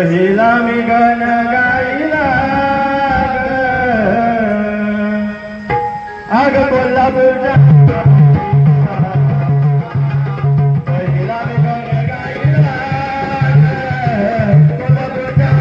पहिला मी गण गाईला आग कोल्हापूरच्या पहिला मी गण गाईला कोल्हापूरच्या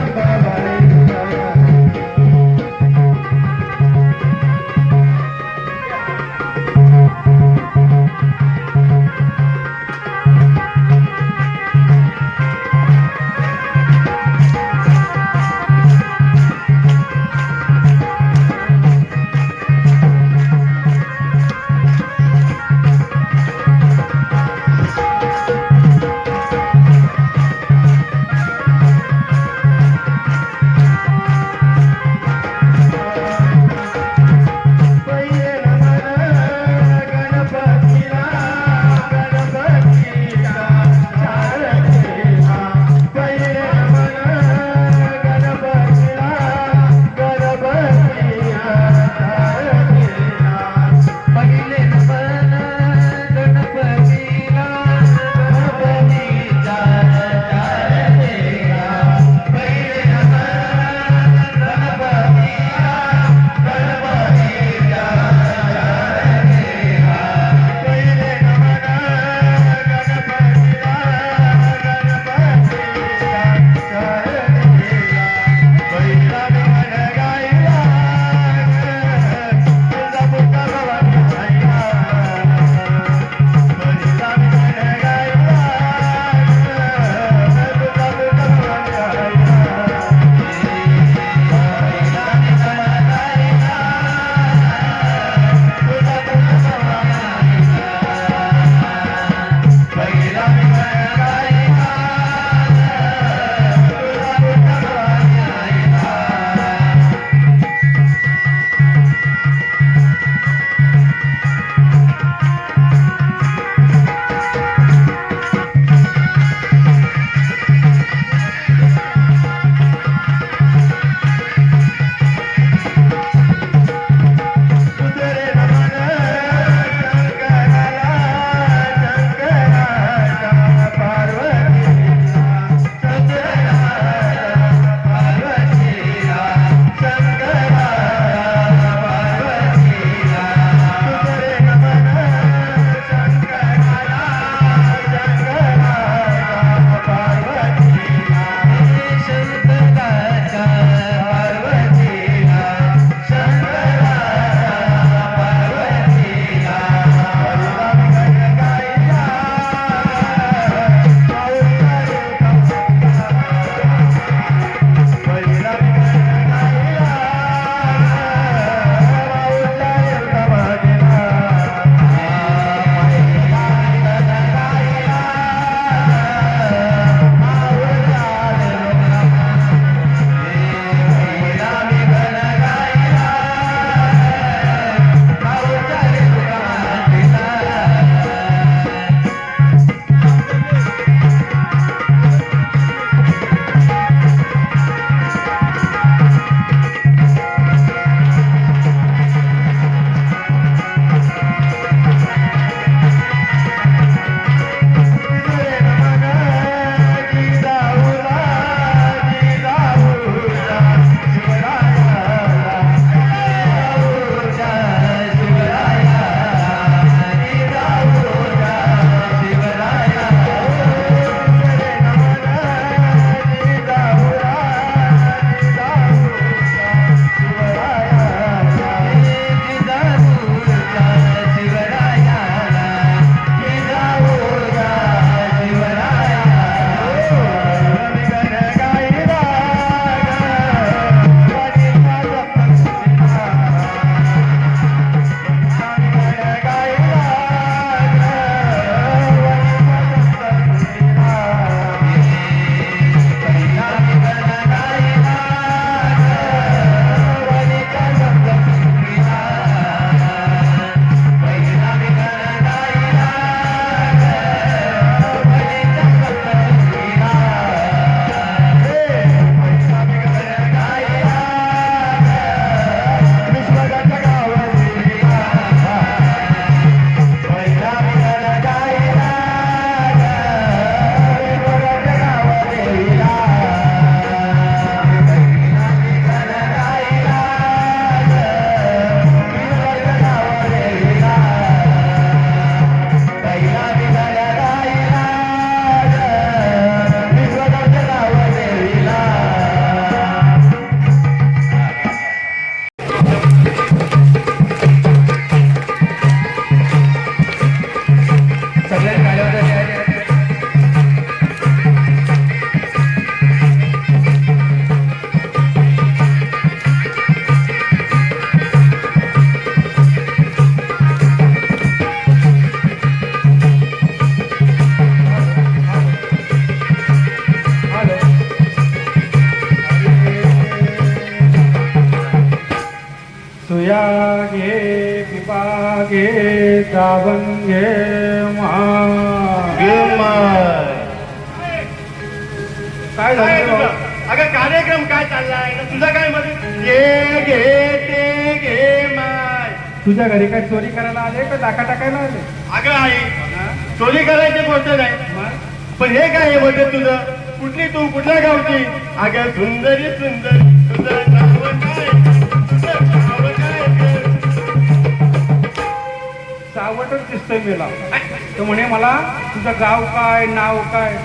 पिया घे पिपा घे दाबण घे काय झालं तुझं? अगं कार्यक्रम काय चाललाय तुझा काय मध्ये घे घे ते घे माय. तुझ्या घरी काय चोरी करायला आले का दाखा टाकायला आले? अगं आई चोरी करायची गोष्ट नाही मग? पण हे काय हे मध्ये तुझं कुठली तू कुठल्या गावची? अगं सुंदरी सुंदर तुझं नाव काय तुझं नाव काय सावटच दिसतोय मेला. तो म्हणे मला तुझं गाव काय नाव काय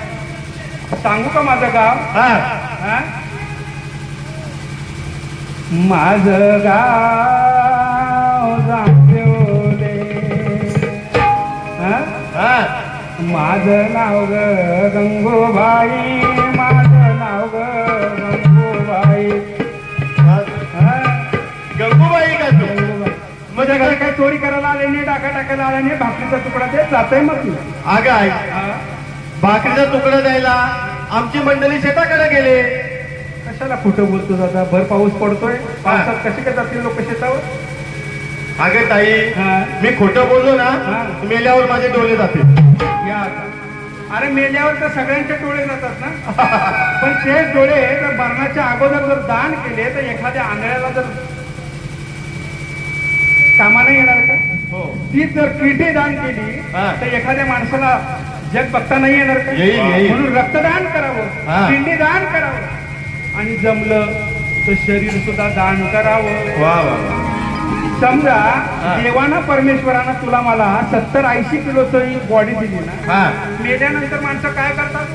सांगू का माझं गाव? हा हा? माझं गाव जांभोले. हा? हा माझं नाव ग गंगूबाई माझं नाव ग गंगूबाई. हा? गंगूबाई का तू गंगूबाई. माझ्या घरी काय चोरी करायला आले नाही डाका टाकायला आले नाही भाकरीचा तुकडा ते जातोय मग तू. अगं आई हा? भाकरीचा तुकडा द्यायला आमची मंडळी शेताकडे गेले. कशाला खोटं बोलतो दादा? भर पाऊस पडतोय पावसात कसे काय जातील लोक शेतावर? अगं ताई हा? मी खोटं बोललो ना हा. मेल्यावर माझे डोळे जातील. या आता. अरे मेल्यावर तर सगळ्यांचे डोळे जातात ना. पण तेच डोळे जर मरणाच्या अगोदर जर दान केले तर एखाद्या आंधळ्याला जर कामाला येणार का? हो तीच जर किडनी दान केली हा. तर एखाद्या माणसाला जग बघता नाही येणार का? येईल. म्हणून रक्तदान करावं हा. किडनी दान करावं आणि जमलं तर शरीर सुद्धा दान करावं. वा वा समजा हा. देवानं परमेश्वरानं तुला मला 70-80 किलोची बॉडी दिली ना. हा मेल्यानंतर माणसं काय करतात?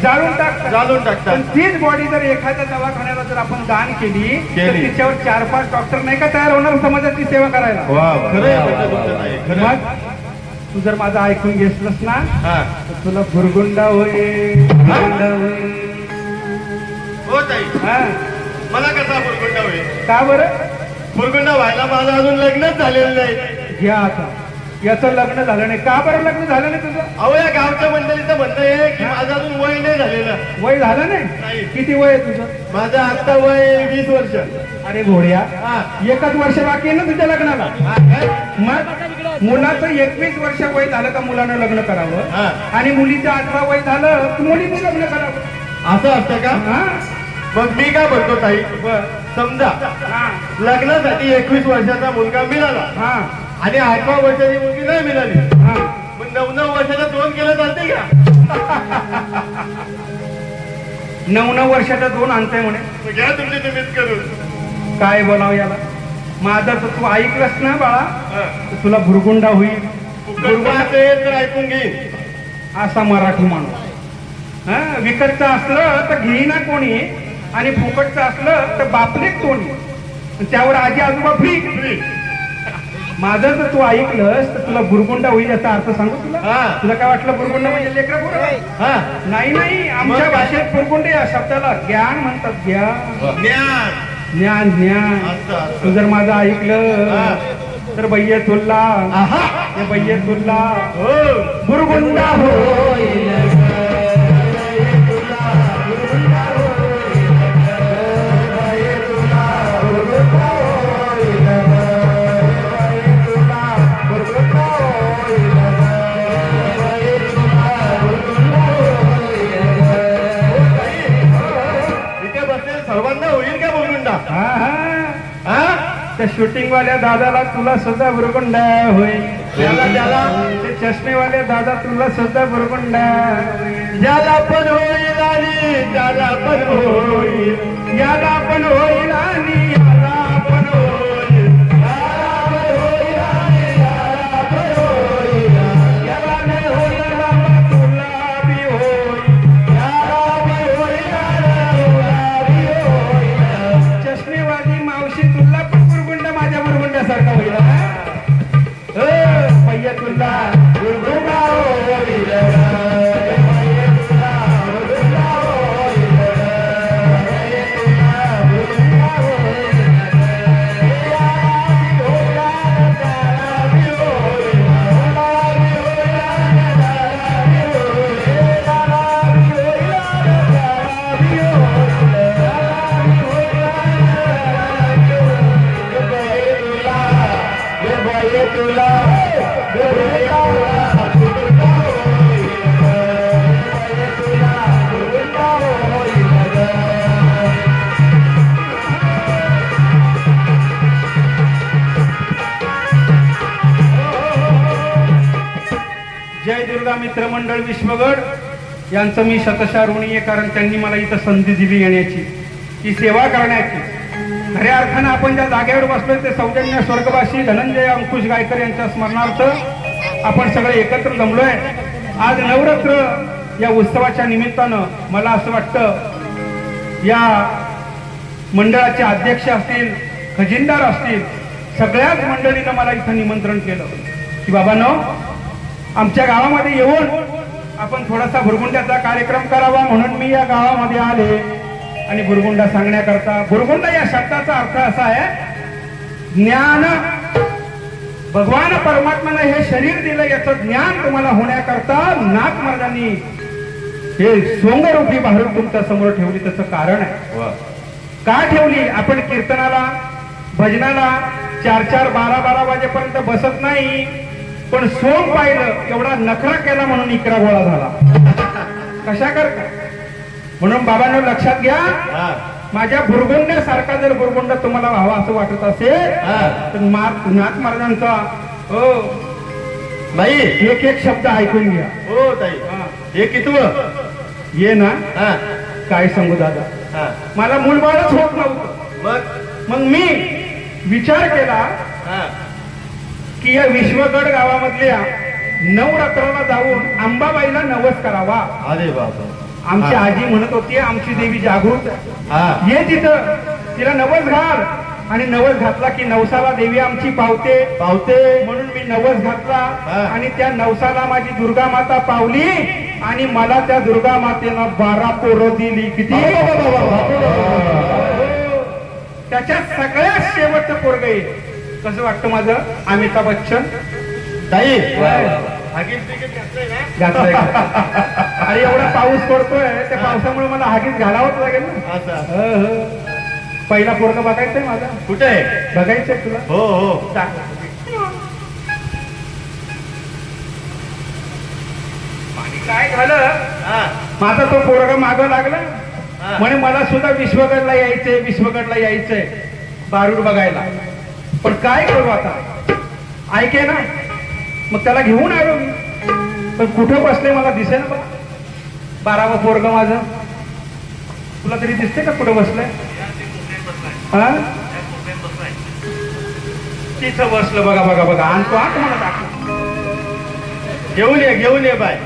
जाळून टाकतात. जाळून टाकतात. पण तीच बॉडी जर एखाद्या दवाखान्याला जर आपण दान केली तर तिच्यावर 4-5 डॉक्टर नाही का तयार होणार समाजाची सेवा करायला? वा वा खरं आहे म्हटलं तुमचं ताई, खरं आहे. मग तू जर माझं ऐकून घेतलंस ना हा तर तुला भुरगुंडा होईल भुरगुंडा होईल. हो ताई हा? मला कसा बुरगुंडा होईल? का बरं? बुरगुंडा व्हायला माझं अजून लग्नच झालेलं नाही. घ्या आता याचं लग्न झालं नाही. का बरं लग्न झालं नाही तुझं? अहो या गावच्या मंडळीचं म्हणणं आहे की माझं अजून वय नाही झालेलं. वय झालं नाही? नाही. किती वय आहे तुझं? माझं आता वय 20 वर्ष. अरे घोड्या हा एकच वर्ष बाकी आहे ना तुझ्या लग्नाला. हा काय? मग मुलाचं 21 वर्ष वय झालं का मुलानं लग्न करावं हा. आणि मुलीचं 18 वय झालं की मुलीने लग्न करावं. असं असतं का? हा? मग मी काय म्हणतो ताई समजा हा. लग्नासाठी 21 वर्षाचा मुलगा मिळाला हा. आणि 18 वर्षाची मुलगी नाही मिळाली हा. मग 9 वर्षाचा 2 केलं चालते का? 9 वर्षाचा 2 आणताय म्हणे. मग घ्या तुमची तुम्हीच करून. काय बोलावं याला? माझं तर तू ऐकलंस ना बाळा हा. तर तुला भुरगुंडा होईल. फुकट असेल तर ऐकून घेईन. असा मराठी माणूस. हा? विकतचं असलं तर घेईना कोणी आणि फुकटचं असलं तर बापले कोणी आणि त्यावर आजी आजोबा फ्री. माझं जर तू ऐकलंस तर तुला बुरगुंडा होईल याचा अर्थ सांगू तुला? हा. तुला काय वाटलं बुरगुंडा म्हणजे लेकरं पोरं? हा नाही आमच्या मग काय? भाषेत बुरगुंडे या शब्दाला ज्ञान म्हणतात. ज्ञान ज्ञान ज्ञान ज्ञान. असं तू जर माझं ऐकलं हा. तर बय्यतुल्ला आहा. हे बय्यतुल्ला हो बुरगुंडा होईल. इथे बसलेल्या सर्वांना होईल का बुरगुंडा? हा हा हा त्या शूटिंग वाल्या दादाला तुला सुद्धा बुरगुंडा होईल. त्याला ते चष्मेवाल्या दादा तुला सुद्धा बुरगुंडा होईल. ज्याला पण होईल आणि त्याला पण होईल. याला पण होईल आणि याला पण होईल. याला पण होईल आणि याला पण होईल. याला नाही होईल बाबा तुला बी होईल. याला पण होईल आणि तुला बी होईल. चष्मेवाली मावशी तुला पण बुरगुंडा माझ्या बुरगुंड्यासारखा होईल. भैया तुला बुरगुंडा होईल. मित्रमंडळ विश्वगड यांचं मी शतशः ऋणी आहे, कारण त्यांनी मला इथं संधी दिली येण्याची, ही सेवा करण्याची. खऱ्या अर्थानं आपण ज्या जागेवर बसलोय ते सौजन्य स्वर्गवासी धनंजय अंकुश गायकर यांच्या स्मरणार्थ आपण सगळे एकत्र जमलोय. आज नवरात्र या उत्सवाच्या निमित्तानं मला असं वाटतं या मंडळाचे अध्यक्ष असतील, खजिनदार असतील, सगळ्याच मंडळीनं मला इथं निमंत्रण केलं की बाबांनो, आमच्या गावामध्ये येऊन आपण थोडासा भुरगुंड्याचा कार्यक्रम करावा, म्हणून मी या गावामध्ये आले. आणि भुरगुंडा सांगण्याकरता, भुरगुंडा या शब्दाचा अर्थ असा आहे, ज्ञान. भगवान परमात्म्यानं हे शरीर दिलं, याचं ज्ञान तुम्हाला होण्याकरता नाथ महाराजांनी हे सोंगरूपी भारूड तुमच्या समोर ठेवली. त्याचं कारण आहे. का ठेवली? आपण कीर्तनाला, भजनाला 4-4, 12-12 वाजेपर्यंत बसत नाही, पण सोंग पाहिलं, एवढा नखरा केला म्हणून इकरा गोळा झाला. कशा करता? म्हणून बाबांनो लक्षात घ्या, माझ्या भुरगुंड्यासारखा जर भुरगुंडा तुम्हाला व्हावा असं वाटत असेल तर नाथ महाराजांचा हो बाई एक एक शब्द ऐकून घ्या. हो ताई, हे कितवं ये ना. काय सांगू दादा, मला मूलबाळच होत नव्हतं. मग मी विचार केला की या विश्वगड गावामधल्या नवरात्राला जाऊन अंबाबाईला नवस करावा. अरे बाबा, आमची आजी म्हणत होती आमची देवी जागृत आहे, ये तिथं तिला नवस घाल. आणि नवस घातला की नवसाला देवी आमची पावते. म्हणून मी नवस घातला आणि त्या नवसाला माझी दुर्गा माता पावली आणि मला त्या दुर्गा मातेनं 12 पोरं दिली. किती? त्याच्या सगळ्यात शेवटचं पोरग येईल. कसं वाटतं माझं अमिताभ बच्चन? ताई घातलंय. अरे एवढा पाऊस पडतोय, त्या पावसामुळे मला हागीच घालावंच लागेल ना. पहिला पोरगा बघायचंय माझा. कुठे आहे? बघायचंय तुला? हो हो. काय झालं, माझा तो पोरगा मागं लागला म्हणे मला सुद्धा विश्वगडला यायचंय, विश्वगडला यायचंय बारूड बघायला. पण काय करू आता, ऐके ना. मग त्याला घेऊन आलो मी, पण कुठं बसले मला दिसे ना. 12वं पोरग माझं. तुला तरी दिसते का कुठं बसलंय? तिथं बसलं. बघा बघा बघा, आणतो आत मला दाखव. घेऊन ये बाय.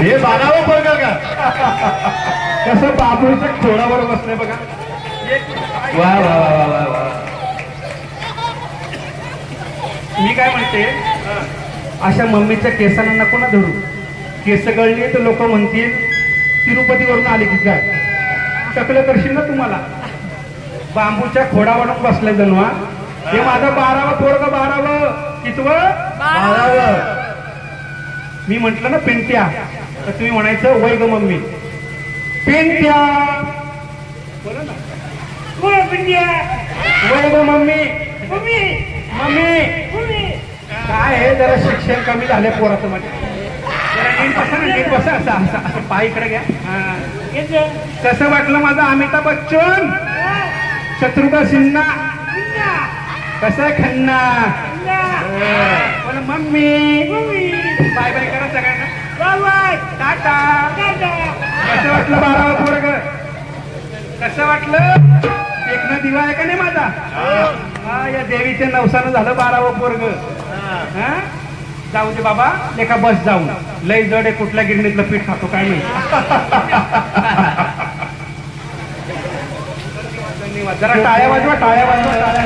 हे 12वं पोरगा का? कसं बाबूच्या खोडावर बसलंय बघा. वा वा वा वा वा. मी काय म्हणते, अशा मम्मीच्या केसांना नको ना धरू. केस गळली तर लोक म्हणतील तिरुपतीवरून आले की काय. टकलं करशील ना तुम्हाला. बांबूच्या खोडावरून बसले जणवा. हे माझं 12वं पोरग. 12वं कितवं? 12वं. मी म्हंटल ना पिंट्या, तर तुम्ही म्हणायचं वय ग मम्मी. पिंट्या बोला ना. पिंट्या वय ग मम्मी. मम्मी काय आहे, जरा शिक्षण कमी झाले पोराचं माझ्या. जरा नीट बसा ना, नीट बसा. असं पाय इकडे घ्या. कसं वाटलं माझा अमिताभ बच्चन? शत्रुघ्न सिन्हा कसं आहे? खन्ना. बोला मम्मी. बाय बाय करा सगळ्यांना. टाटा. कसं वाटलं 12वं पोरग? कसं वाटलं? एक ना दिवा आहे का नाही माझा? हा, या देवीच्या नवसानं झालं 12वं पोरग. जाऊ दे बाबा, लेखा बस जाऊन. लय जड आहे, कुठल्या गिरणीतलं पीठ खातो काय नाही. धन्यवाद. जरा टाळ्या वाजवा, टाळ्या वाजवा, टाळ्या.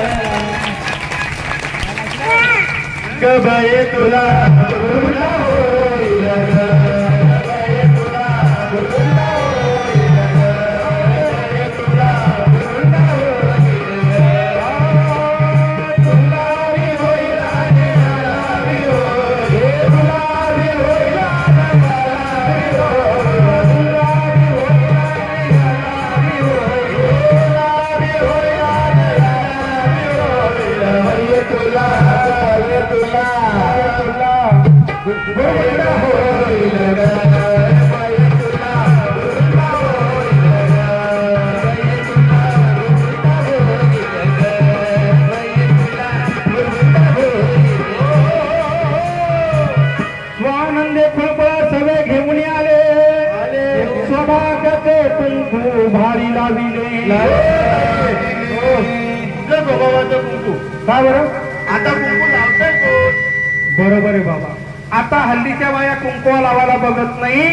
कबये तुला तुला गोविंदा होईल ग. बाई तुला गोविंदा होईल ग. बाई तुला गोविंदा होईल ग. बाई तुला गोविंदा होईल ग. स्वानंदे फळफळ सवे घेऊन आले सौभाग्याचे कुंकू भारी लाविले. तुझं स्वभावाचं कुंकू का बरं? आता कुंकू लावताय कोण? बरोबर आहे बाबा. आता हल्लीच्या बाया कुंकू लावायला बघत नाही.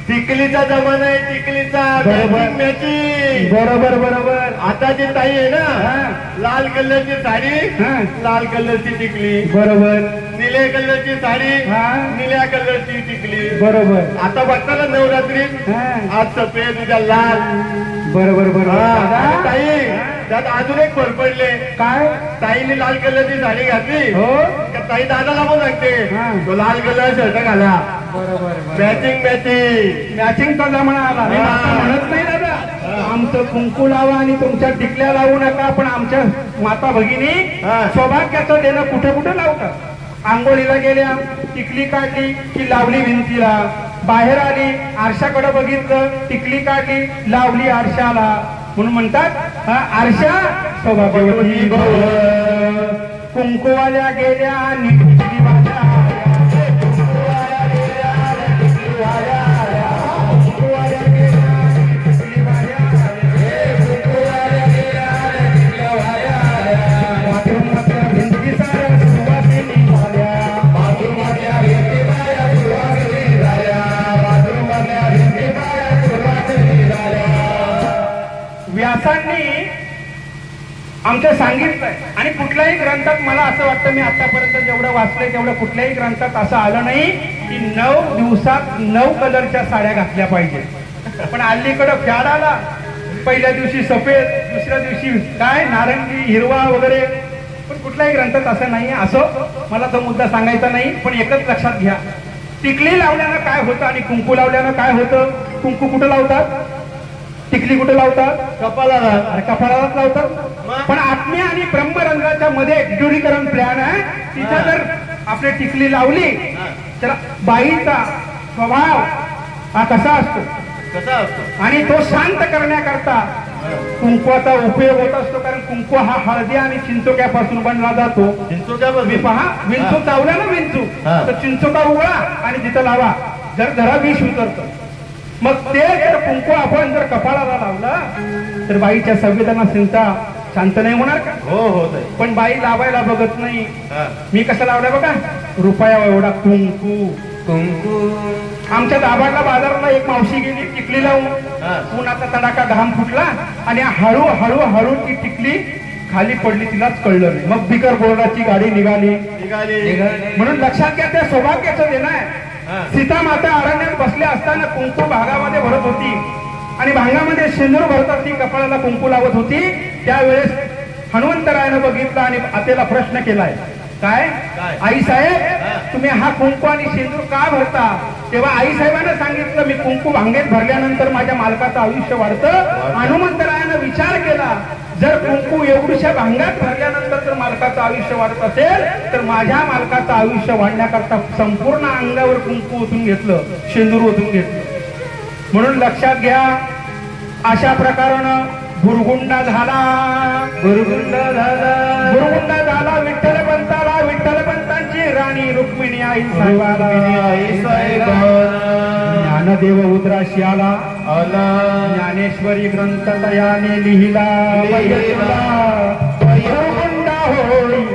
टिकलीचा जमाना आहे, टिकलीचा. बरोबर. Matching matching. बरोबर बरोबर. आताची ताई आहे ना, हा. लाल कलरची साडी, हा. लाल कलरची टिकली. बरोबर निळ्या कलरची साडी, हा. निळ्या कलरची टिकली. बरोबर. आता बघता ना नवरात्रीत, हा. आज सफेद उद्या लाल. बरोबर बरोबर. आणि दादा? ताई त्यात अजून एक फरक पडले. काय? ताईने लाल कलरची साडी घातली हो का ताई दादाला पण सांगते हा. तो लाल कलर शर्ट घाला. बरोबर मॅचिंग मॅचिंग. मॅचिंगचा जमाना आला. मी हा. आता म्हणत नाही दादा, आमचं कुंकू लावा आणि तुमच्या टिकल्या लावू नका, पण आमच्या माता भगिनी हा. सौभाग्याचं देणं कुठे कुठे लावतात. आंघोळीला गेल्या, टिकली काढली की लावली भिंतीला. बाहेर आली, आरशाकडे बघितलं, टिकली काढली, लावली आरशाला. म्हणून म्हणतात आरशा सौभाग्यवती भव. कुंकुवाल्या गेल्या आणि टिकली वाल्या आल्या. कुंकुवाल्या गेल्या आणि टिकली वाल्या आल्या. कुंकुवाल्या गेल्या आणि टिकली वाल्या आल्या. कुंकुवाल्या गेल्या आणि टिकल्या वाल्या आल्या. बाथरूममधल्या भिंती साऱ्या सुवासिनी झाल्या. बाथरूममधल्या भिंती साऱ्या सुवासिनी झाल्या. बाथरूममधल्या भिंती साऱ्या सुवासिनी झाल्या. व्यासांनी आमचं सांगितलंय आणि कुठल्याही ग्रंथात मला असं वाटतं, मी आतापर्यंत जेवढं वाचलंय तेवढं कुठल्याही ग्रंथात असं आलं नाही की 9 दिवसात 9 कलरच्या साड्या घातल्या पाहिजे. पण अलीकडं फॅड आला. पहिल्या दिवशी सफेद, दुसऱ्या दिवशी काय नारंगी, हिरवा वगैरे. पण कुठल्याही ग्रंथात असं नाही. असं मला तो मुद्दा सांगायचा नाही, पण एकच लक्षात घ्या, टिकली लावल्यानं काय होतं आणि कुंकू लावल्यानं काय होतं. कुंकू कुठं लावतात, टिकली कुठे लावतात, कपालाला. अरे कपाळालाच लावतात. पण आत्म्या आणि ब्रह्मरंध्राच्या मध्ये ड्युरीकरण प्लॅन आहे. तिथं जर आपली टिकली लावली तर बाईचा स्वभाव हा कसा असतो कसा असतो आणि तो शांत करण्याकरता कुंकवाचा उपयोग होत असतो. कारण कुंकू हा हळदी आणि चिंचोक्यापासून बनला जातो. मी पहा, विंचू चावला ना विंचू, हा. तर चिंचोका उघडा आणि तिथं लावा, जर जरा विष उतरतं. मग ते जर कुंकू आपण जर कपाळाला लावला तर बाईच्या संवेदनाशीलता शांत नाही होणार का. हो हो ताई. पण बाई लावायला बघत नाही. हा. मी कसं लावलाय बघा, रुपया एवढा कुंकू. कुंकू. आमच्या दाभाडला बाजारला एक मावशी गेली टिकली लावून. हा. उन्हाचा तडाखा घाम फुटला आणि हळू हळू हळू ती टिकली खाली पडली, तिलाच कळलं नाही. मग बिकर बोर्डाची गाडी निघाली. म्हणून लक्षात घ्या, त्या सौभाग्याचं देणं आहे. सीता माता अरण्यात बसल्या असताना कुंकू भागामध्ये भरत होती आणि भांगामध्ये शेंदूर भरतात, ती कपाळाला कुंकू लावत होती. त्यावेळेस हनुमंतरायानं बघितलं आणि आतेला प्रश्न केलाय, काय आई साहेब तुम्ही हा कुंकू आणि शेंदूर का भरता. तेव्हा आई साहेबांना सांगितलं, मी कुंकू भांगेत भरल्यानंतर माझ्या मालकाचं आयुष्य वाढतं. हनुमंतरायानं विचार केला, जर कुंकू एवढ्याशा भांगात भरल्यानंतर जर मालकाचं आयुष्य वाढत असेल तर माझ्या मालकाचं आयुष्य वाढण्याकरता संपूर्ण अंगावर कुंकू ओतून घेतलं, शेंदूर ओतून घेतलं. म्हणून लक्षात घ्या, अशा प्रकारानं भुरगुंडा झाला. भुरगुंडा झाला विठ्ठलपंताला. विठ्ठलपंतांची राणी रुक्मिणी आई साहेबाला. ज्ञानदेव उद्राशी आला. ज्ञानेश्वरी ग्रंथ तयाने लिहिला. भुरगुंडा होईल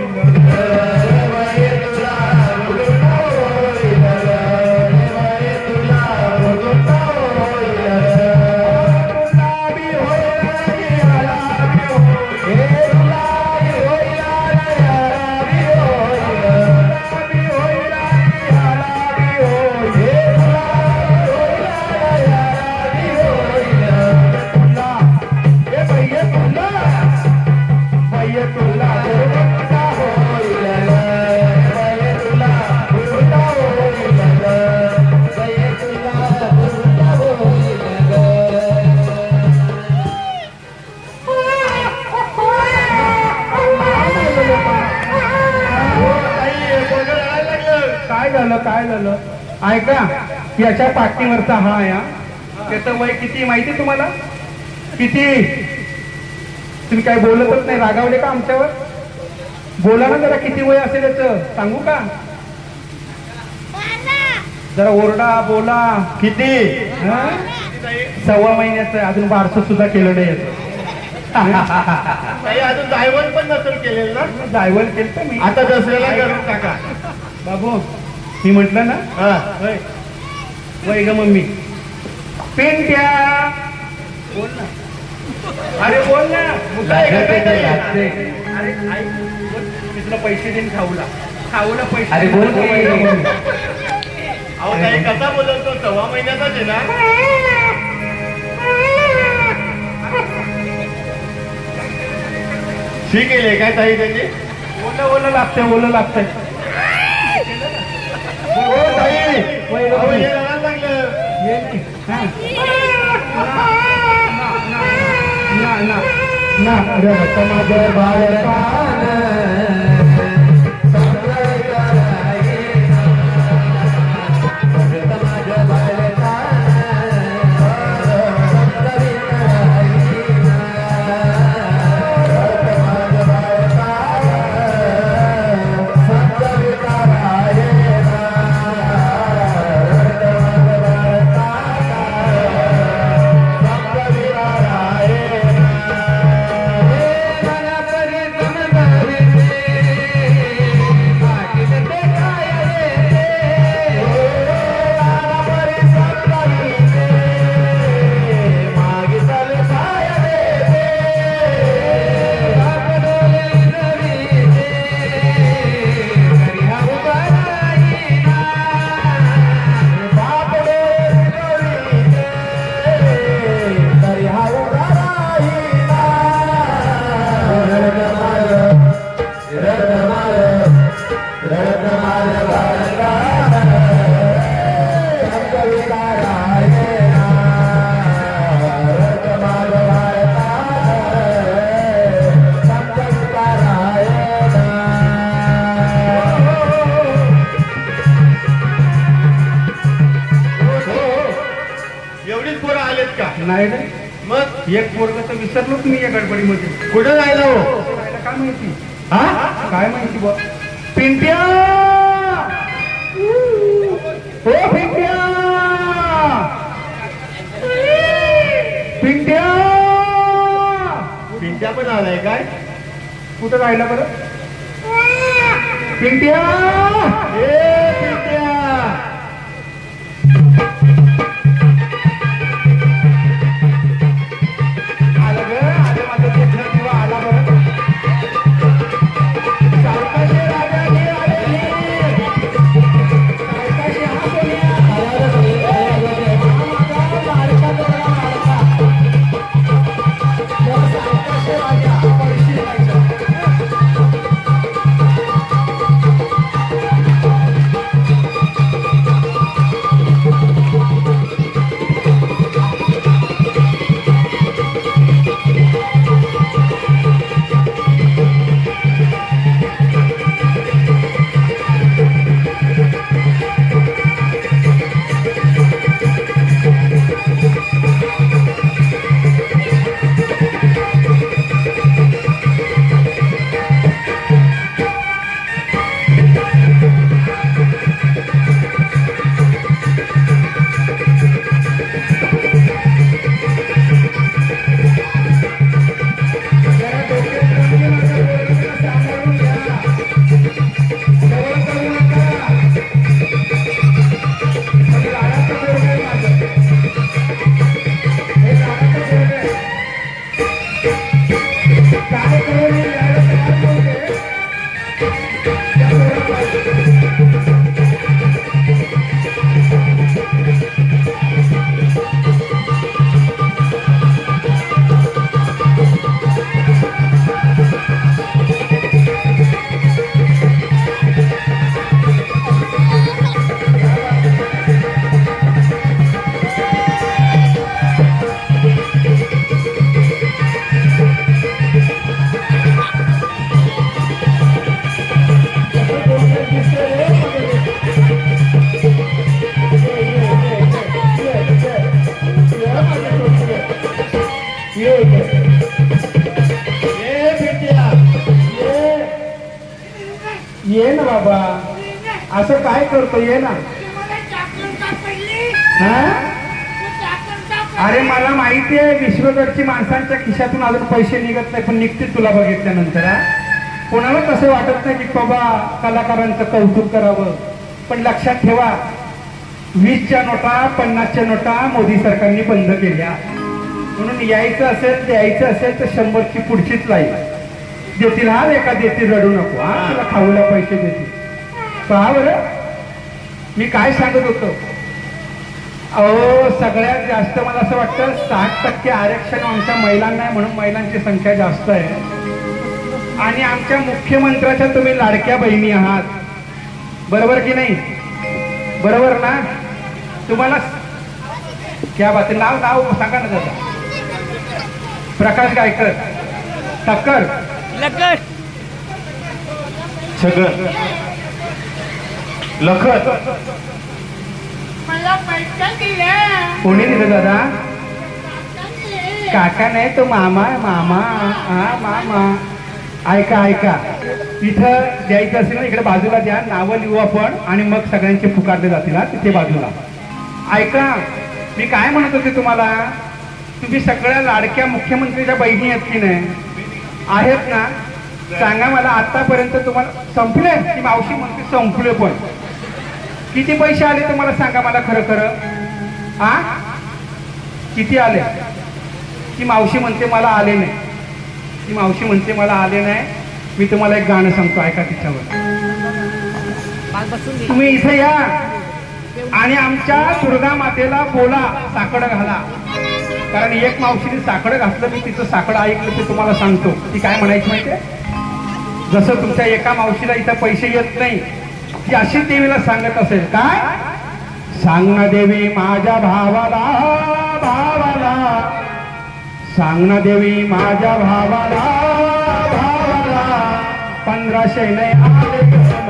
काय झालं ऐका याच्या पाठीवरचा हा या त्याचं वय किती माहिती तुम्हाला किती तुम्ही काय बोलतच नाही रागावले का आमच्यावर बोला ना जरा किती वय असेल याचं सांगू का जरा ओरडा बोला किती हं? 6 महिन्याचं अजून बारसं सुद्धा केलं नाही याचं काही अजून जायवण पण नसेल केलेलं ना जायवल केलं मी आता दसऱ्याला करून टाका बाबू मी म्हंटल ना हा वय वय ग मम्मी पेंट्या बोल ना अरे बोल ना अरे आई मी तुला पैसे देईन खाऊला पैसे अरे बोल की. अहो ताई कसा बोलतो 6 महिन्याचाच आहे ना शी केले काय ताई त्याची ओलं लागतंय हो ताई वय ग अहो, मम्मी. हे रडायला लागलं ये नाही. हा. ना रडत माझं बाळकान एवढीच पोरं आलेत का नाही रे मग एक पोरग तर विसरलोच मी या गडबडीमध्ये कुठं जायला हो जायला काय माहिती हा काय माहिती बा पिंट्या हो पिंट्या पिंट्या पिंट्या पण आलाय काय कुठं राहिला बरं पिंट्या ए पिंट्या आलं ग आलं माझं देखणं किंवा आला बरं सावकाशी राजा घे आले घे. सावकाशी हा सोन्या. लाडका पोरगा लाडका. जरा सावकाशी राजा, पळशी राजा. ये ना बाबा, असं काय करतो, ये ना. हा? अरे मला माहिती आहे विश्वगडची माणसांच्या खिशातून अजून पैसे निघत नाही, पण निघतील तुला बघितल्यानंतर. हा? कोणाला तसं वाटत नाही की बाबा कलाकारांचं कौतुक करावं, पण लक्षात ठेवा 20च्या नोटा 50च्या नोटा मोदी सरकारने बंद केल्या. म्हणून यायचं असेल द्यायचं असेल तर 100ची पुढचीच लाईन देतील. हा एका देतील, रडू नको. हा तुला खाऊला पैसे देतील. पहा बरं मी काय सांगत होतो. अहो सगळ्यात जास्त मला असं वाटतं 60% आरक्षण आमच्या महिलांना आहे, म्हणून महिलांची संख्या जास्त आहे. आणि आमच्या मुख्यमंत्र्याच्या तुम्ही लाडक्या बहिणी आहात, बरोबर की नाही? बरोबर ना? तुम्हाला क्या बात आहे. नाव सांगा ना दादा. प्रकाश गायकर, ठक्कर, छगन, लखत. मला पैसे दिले. कोणी दिलं दादा? काका नाही तो मामा आहे, मामा. हा मामा. ऐका इथं द्यायचं असेल ना इकडे बाजूला द्या, नावं लिहू आपण आणि मग सगळ्यांचे पुकारले जातील. हा तिथे बाजूला. ऐका मी काय म्हणत होते तुम्हाला, तुम्ही सगळ्या लाडक्या मुख्यमंत्रीच्या बहिणी आहेत की नाही? आहेत ना? सांगा मला आतापर्यंत तुम्हाला संपले की मावशी म्हणते संपले, पण किती पैसे आले तुम्हाला सांगा मला खरं. हा किती आले? ती मावशी म्हणते मला आले नाही. ती मावशी म्हणते मला आले नाही. मी तुम्हाला एक गाणं सांगतो, ऐका तिच्यावर. तुम्ही इथे या आणि आमच्या दुर्गा मातेला बोला, साकडं घाला. कारण एक मावशीने साकडं घातलं, मी तिचं साकडं ऐकलं ते तुम्हाला सांगतो. ती काय म्हणायची माहितीये? जसं तुमच्या एका मावशीला इथं पैसे येत नाही, ती अशी देवीला सांगत असेल काय, सांग ना देवी माझ्या भावाला, सांग ना देवी माझ्या भावाला 1500 नाही आले मला.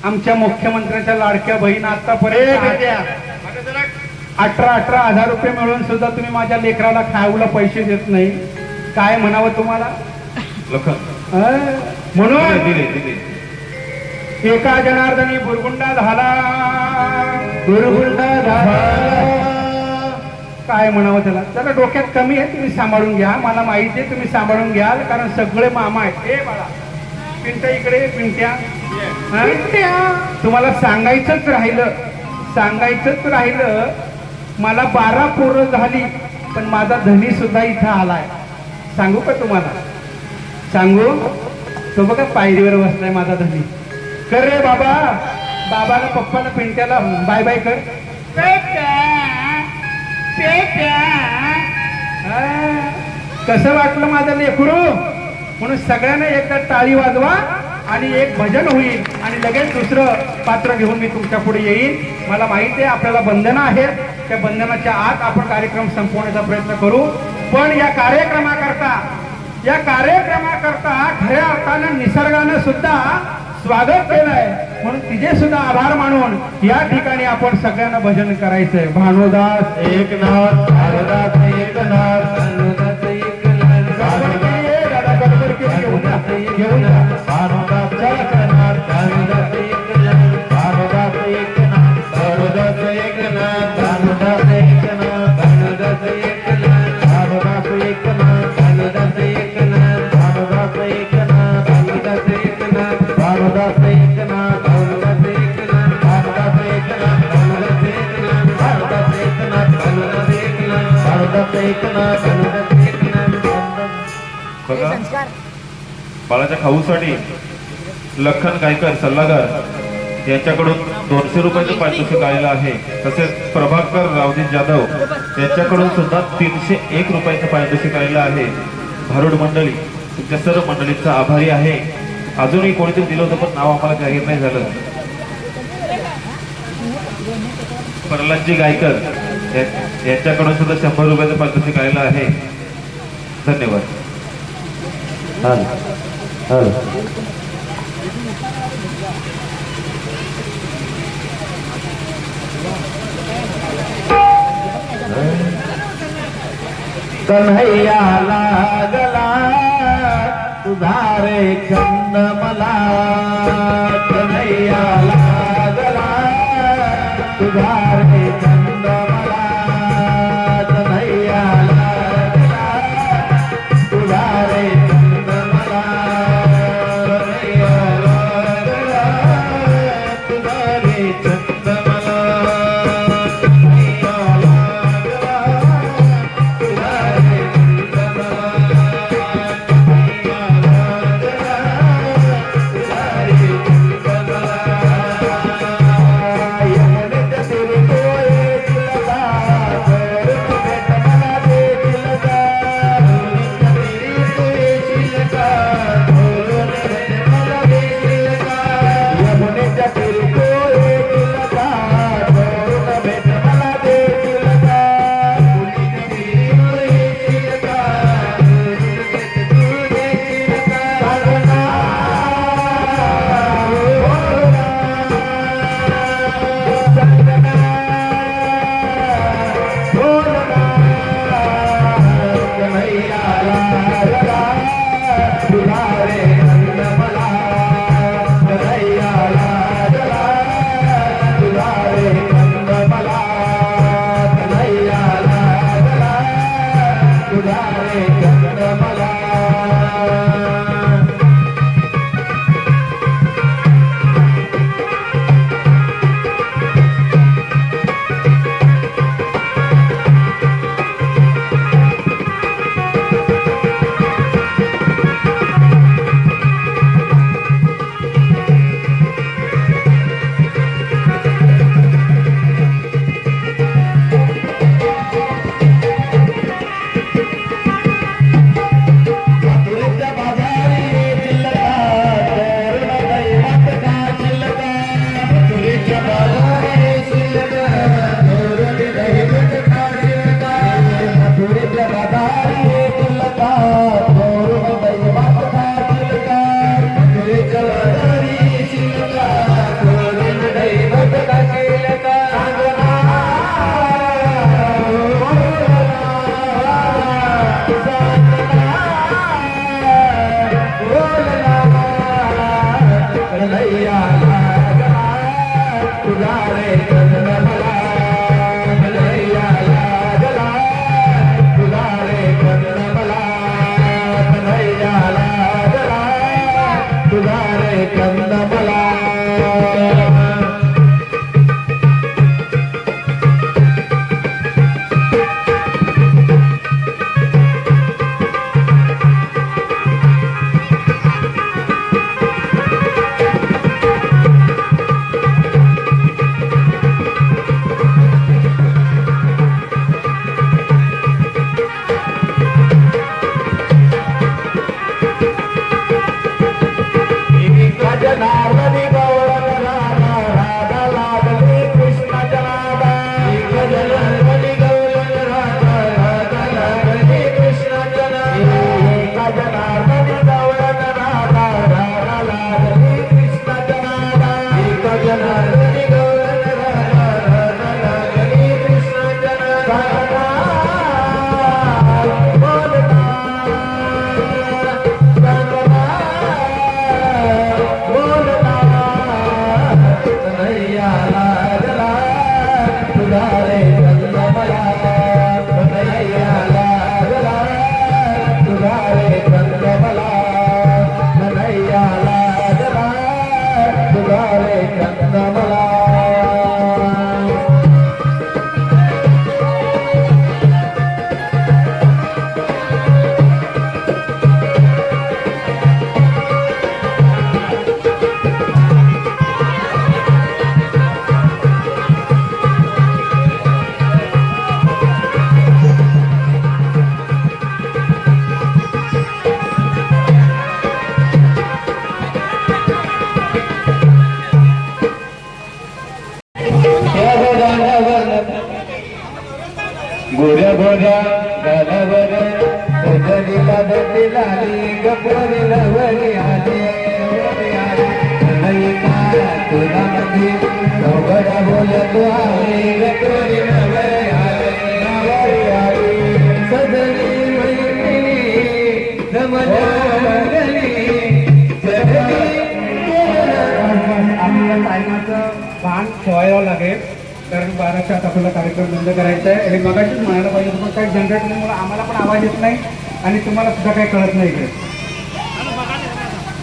आमच्या मुख्यमंत्र्याच्या लाडक्या बहीण आतापर्यंत 18,000 रुपये मिळून सुद्धा तुम्ही माझ्या लेकराला खायला पैसे देत नाही. काय म्हणावं तुम्हाला? म्हणून एका जनार्दनी बुरगुंडा झाला. काय म्हणावं त्याला डोक्यात कमी आहे. तुम्ही सांभाळून घ्या, मला माहिती आहे तुम्ही सांभाळून घ्याल, कारण सगळे मामा आहेत. ए बाळा पिंट्या इकडे, पिंट्या तुम्हाला सांगायचंच राहिलं मला 12 पोरं झाली, पण माझा धनी सुद्धा इथं आलाय. सांगू का तुम्हाला? सांगू? तो बघा पायरीवर बसलाय माझा धनी. कर रे बाबा, बाबाला पप्पाला पिंट्याला बाय बाय कर. कसं वाटलं माझं लेकरू? म्हणून सगळ्यांना एकदा टाळी वाजवा आणि एक भजन होईल आणि लगेच दुसरं पात्र घेऊन मी तुमच्या पुढे येईन. मला माहिती आहे आपल्याला बंधनं आहेत, त्या बंधनाच्या आत आपण कार्यक्रम संपवण्याचा प्रयत्न करू. पण या कार्यक्रमाकरता खऱ्या अर्थानं निसर्गानं सुद्धा स्वागत केलंय, म्हणून तिचे सुद्धा आभार मानून या ठिकाणी आपण सगळ्यांना भजन करायचंय. भानुदास एकनाथ भानुदास एकनाथ भानुदास एकनाथ दादा गडबडकी घेऊन जा. भानुदास एकनाथ भानुदास एकनाथ भानुदास एकनाथ भानुदास एकनाथ भानुदास एकनाथ भानुदास एकनाथ भानुदास एकनाथ भानुदास एकनाथ भानुदास एकनाथ भानुदास एकनाथ भानुदास एकनाथ भानुदास एकनाथ भानुदास एकनाथ भानुदास एकनाथ भानुदास एकनाथ भानुदास एकनाथ भानुदास एकनाथ भानुदास एकनाथ बघा बाळाच्या खाऊसाठी लखन गायकर सल्लागार यांच्याकडून 200 रुपयाचं पारितोषिक आलेलं आहे. तसेच प्रभाकर रावजी जाधव यांच्याकडून सुद्धा 301 रुपयाचं पारितोषिक आलेलं आहे. भारूड मंडळी तुमच्या सर्व मंडळींचा आभारी आहे. अजूनही कोणीतरी दिलं होतं पण नाव आम्हाला जाहीर नाही झालं. प्रल्हादजी गायकर यांच्याकडून सुद्धा 100 रुपयाचं पारितोषिक आलेलं आहे. धन्यवाद. कन्हैया लागला तुझारे चंद मला कन्हैया लागला तुझारे चंद मला कन्हैया लागला तुझारे चंद मला कन्हैया लागला तुझारे चंद मला कन्हैया लागला तुझारे चंद मला बदली लाली गपोरी नवरी आली नाही का तुला मध्ये चौघडा बोलतो आहे गपोरी नवरी आली सदरी मैत्रिणी जमल्या आपल्याला टायमाचं भान ठेवायला लागेल कारण 12च्या आत आपल्याला कार्यक्रम बंद करायचा आहे हे मगाशीच म्हणायला पाहिजे पण काही जनरेटरमुळे आम्हाला पण आवाज येत नाही आणि तुम्हाला सुद्धा काही कळत नाही इकडे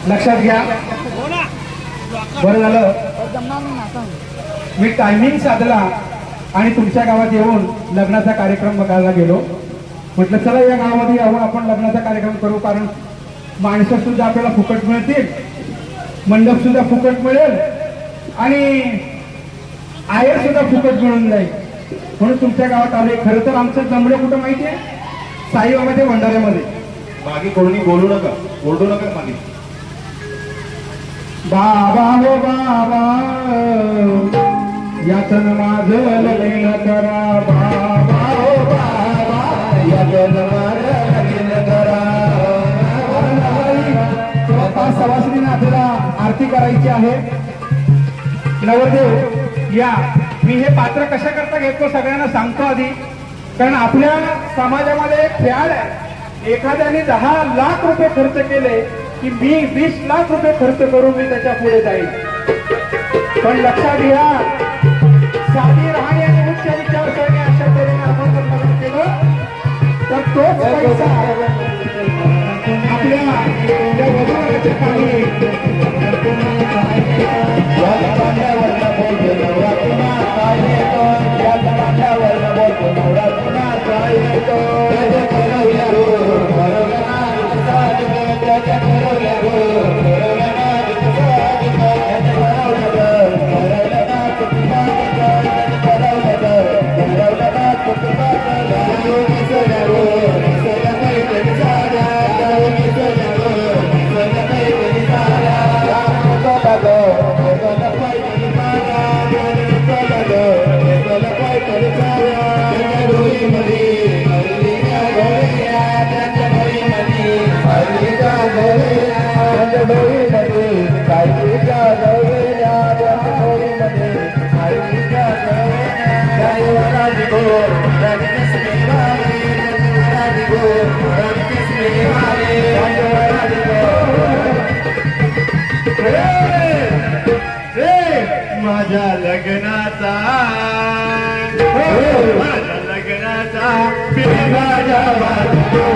लक्षात घ्या बरं झालं मी टायमिंग साधला आणि तुमच्या गावात येऊन लग्नाचा कार्यक्रम बघायला गेलो म्हटलं चला या गावामध्ये यावं आपण लग्नाचा कार्यक्रम करू कारण माणसं सुद्धा आपल्याला फुकट मिळतील मंडप सुद्धा फुकट मिळेल आणि आयर सुद्धा फुकट मिळून जाईल म्हणून तुमच्या गावात आले खरं तर आमचं जमलं कुठं माहिती आहे साईबाबाच्या भंडाऱ्यामध्ये मागे कोणी बोलू नका ओरडू नका मागे बाबा हो बाबा यातन माझं लग्न करा बाबा हो बाबा यातन माझं लग्न करा सवासनीने आपल्याला आरती करायची आहे नवरदेव या मी हे पात्र कशा करता घेतो सगळ्यांना सांगतो आधी कारण आपल्या समाजामध्ये एक फॅड आहे एखाद्याने 10 लाख रुपये खर्च केले की मी 20 लाख रुपये खर्च करून मी त्याच्या पुढे जाईल पण लक्षात घ्या साधी राहणी आणि उच्च विचारसरणी अशा तऱ्हेने आपण जर लग्न केलं तर तोच पैसा आपल्या वधूवराच्या माझ्या लग्नाचा माझ्या लग्नाचा माझ्या लग्नाचा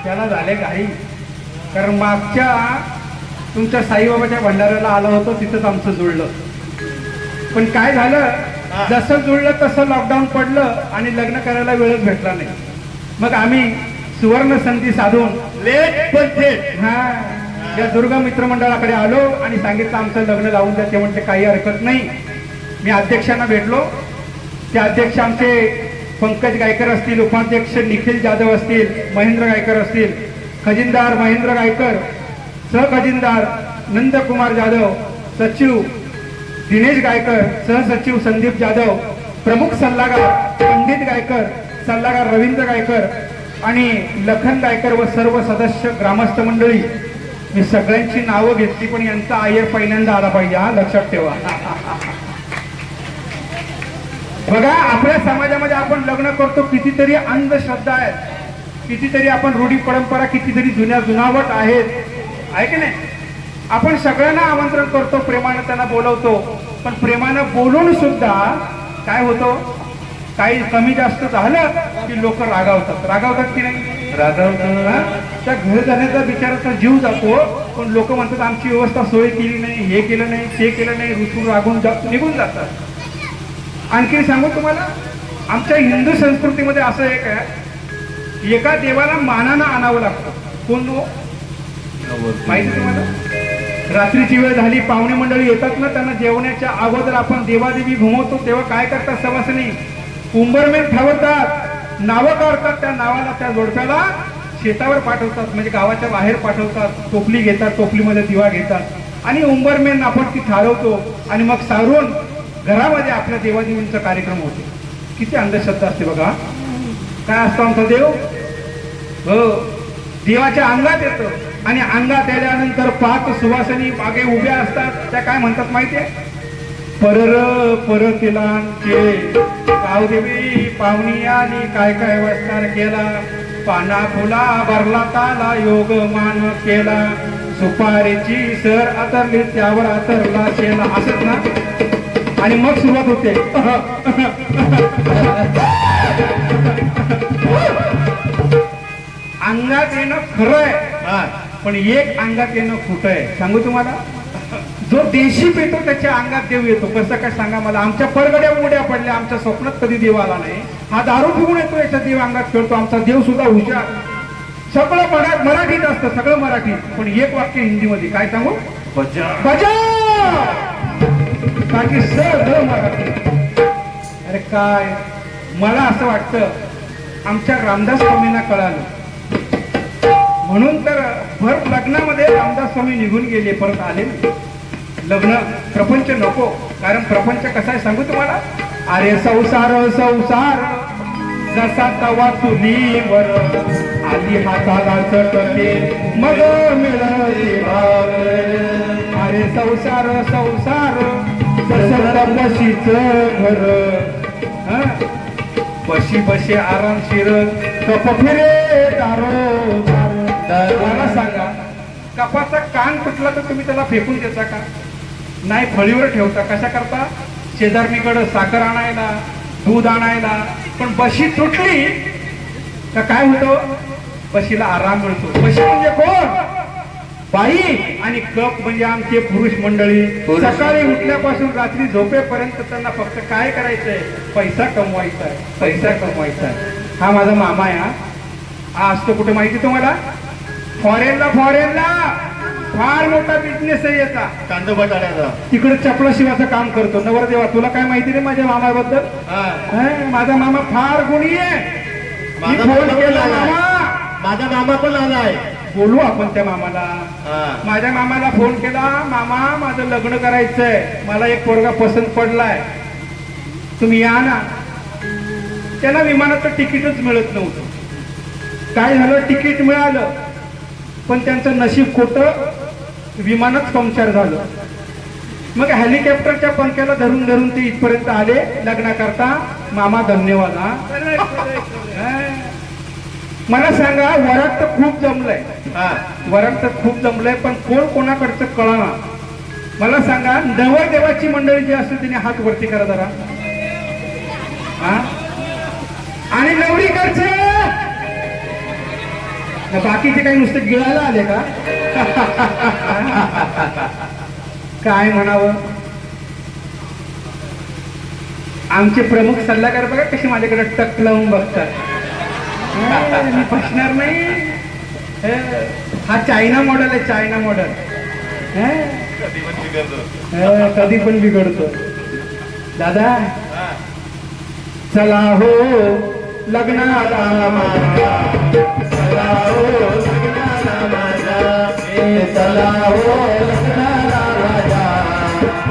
त्याला झाले काही कारण मागच्या तुमच्या साईबाबाच्या भंडाऱ्याला आलो होतो तिथंच आमचं जुळलं पण काय झालं जसं जुळलं तसं लॉकडाऊन पडलं आणि लग्न करायला वेळच भेटला नाही मग आम्ही सुवर्ण संधी साधून लेट पण थेट हा या दुर्गा मित्रमंडळाकडे आलो आणि सांगितलं आमचं लग्न लावून द्या ते म्हणते काही हरकत नाही मी अध्यक्षांना भेटलो ते अध्यक्ष आमचे पंकज गायकर असतील उपाध्यक्ष निखिल जाधव असतील महेंद्र गायकर असतील खजिनदार महेंद्र गायकर सहखजिनदार नंदकुमार जाधव सचिव दिनेश गायकर सहसचिव संदीप जाधव प्रमुख सल्लागार पंडित गायकर सल्लागार रवींद्र गायकर आणि लखन गायकर व सर्व सदस्य ग्रामस्थ मंडळी मी सगळ्यांची नावं घेतली पण यांचा आयर पहिल्यांदा आला पाहिजे हा लक्षात ठेवा बघा आपल्या समाजामध्ये आपण लग्न करतो कितीतरी अंधश्रद्धा आहेत कितीतरी आपण रूढी परंपरा कितीतरी जुनावट आहेत आहे की नाही आपण सगळ्यांना आमंत्रण करतो प्रेमानं त्यांना बोलवतो पण प्रेमानं बोलून सुद्धा काय होतं काही कमी जास्त झालं की लोक रागावतात की नाही रागावतात त्या घर जाण्याचा बिचाराचा जीव जातो पण लोक म्हणतात आमची व्यवस्था सोय केली नाही हे केलं नाही ते केलं नाही रुसून रागून निघून जातात आणखी सांगू तुम्हाला आमच्या हिंदू संस्कृतीमध्ये असं एक आहे एका देवाला मानानं आणावं लागतं कोण माहिती तुम्हाला रात्रीची वेळ झाली पाहुणे मंडळी येतात ना त्यांना जेवण्याच्या अगोदर आपण देवादेवी घुमवतो तेव्हा काय करतात सवासनी उंबरमेल ठेवतात नावं काढतात त्या नावाला त्या जोडप्याला शेतावर पाठवतात म्हणजे गावाच्या बाहेर पाठवतात, टोपली घेतात, टोपलीमध्ये दिवा घेतात आणि उंबरमेन आपण ती ठरवतो आणि मग सारून घरामध्ये आपल्या देवादेवींचा कार्यक्रम होतो. किती अंधश्रद्धा असते बघा. काय असतो आमचा देव? हो, देवाच्या अंगात येतो आणि अंगात आल्यानंतर 5 सुवासिनी मागे उभ्या असतात. त्या काय म्हणतात माहितीये? परतिलांचे गावदेवी पाहुणी आली, काय काय वस्तार केला, पाना फुला भरला ताला, योग मान केला, सुपारीची सर आतरली त्यावर आतरला शेला. असंच ना. आणि मग सुरुवात होते. अंगात येणं खरं आहे, पण एक अंगात येणं खोटं आहे. सांगू तुम्हाला, जो देशी पेटो त्याच्या अंगात देव येतो. कसं काय सांगा मला. आमच्या परगड्या उड्या पडल्या, आमच्या स्वप्नात कधी देव आला नाही. हा दारू पिऊन येतो, याच्या देव अंगात खेळतो. आमचा देव सुद्धा हुशार. सगळं मराठीत असतं, सगळं मराठीत, पण एक वाक्य हिंदीमध्ये. काय सांगू? बजा. बाकी सगळं मराठी. अरे काय, मला असं वाटतं आमच्या रामदास स्वामींना कळालं, म्हणून तर भर लग्नामध्ये रामदास स्वामी निघून गेले, परत आले नाही. लग्न प्रपंच नको, कारण प्रपंच कसा आहे सांगू तुम्हाला. अरे संसार संसार जसा तवा चुलीवर, आधी हाताला चटके मग मिळाले भाकर. अरे संसार संसार जसं बशीच घर, बशी बशी आरामशीर कप फिरे दारो. मला सांगा, कपाचा कान तुटला तर तुम्ही त्याला फेकून देता का? नाही, फळीवर ठेवता. कशा करता? शेजारणीकडे साखर आणायला, दूध आणायला. पण बशी तुटली तर काय होतं? बशीला आराम मिळतो. बशी म्हणजे कोण? बाई. आणि कप म्हणजे आमचे पुरुष मंडळी. सकाळी उठल्यापासून रात्री झोपेपर्यंत त्यांना फक्त काय करायचंय? पैसा कमवायचा आहे, पैसा कमवायचा आहे. हा माझा मामा आहे. हा असतो कुठे माहिती तुम्हाला? फॉरेनला. फार मोठा बिझनेस आहे याचा, कांदा बटाट्याचा. तिकडे चपला शिवाचं काम करतो. नवरदेवा, तुला काय माहिती रे माझ्या मामाबद्दल? माझा मामा फार गुणी आहे. मी फोन केला, माझा मामा पण आलाय. बोलू आपण त्या मामाला. माझ्या मामाला फोन केला, मामा माझं लग्न करायचंय, मला एक पोरगा पसंत पडलाय, तुम्ही या ना. त्यांना विमानाचं तिकीटच मिळत नव्हतं. काय झालं? तिकीट मिळालं, पण त्यांचं नशीब खोटं, विमानच पंक्चर झालं. मग हेलिकॉप्टरच्या पंख्याला धरून धरून ते इथपर्यंत आले लग्नाकरता. मामा धन्यवाद. मला सांगा, वरात तर खूप जमलंय, वरात तर खूप जमलंय, पण कोण कोणाकडचं कळना. मला सांगा, नवरदेवाची मंडळी जी असते तिने हात वरती करा जरा. आणि नवरीकडचे बाकीचे काही नुसते गिळायला आले का? काय म्हणावं. आमचे प्रमुख सल्लागार बघा कसे माझ्याकडे टक लावून बघतात. मी फसणार नाही. हा चायना मॉडेल आहे, चायना मॉडेल. कधी पण बिघडतो. दादा चला हो लग्नाला माझ्या, चला हो लग्नाला माझ्या, चला हो लग्नाला माझ्या,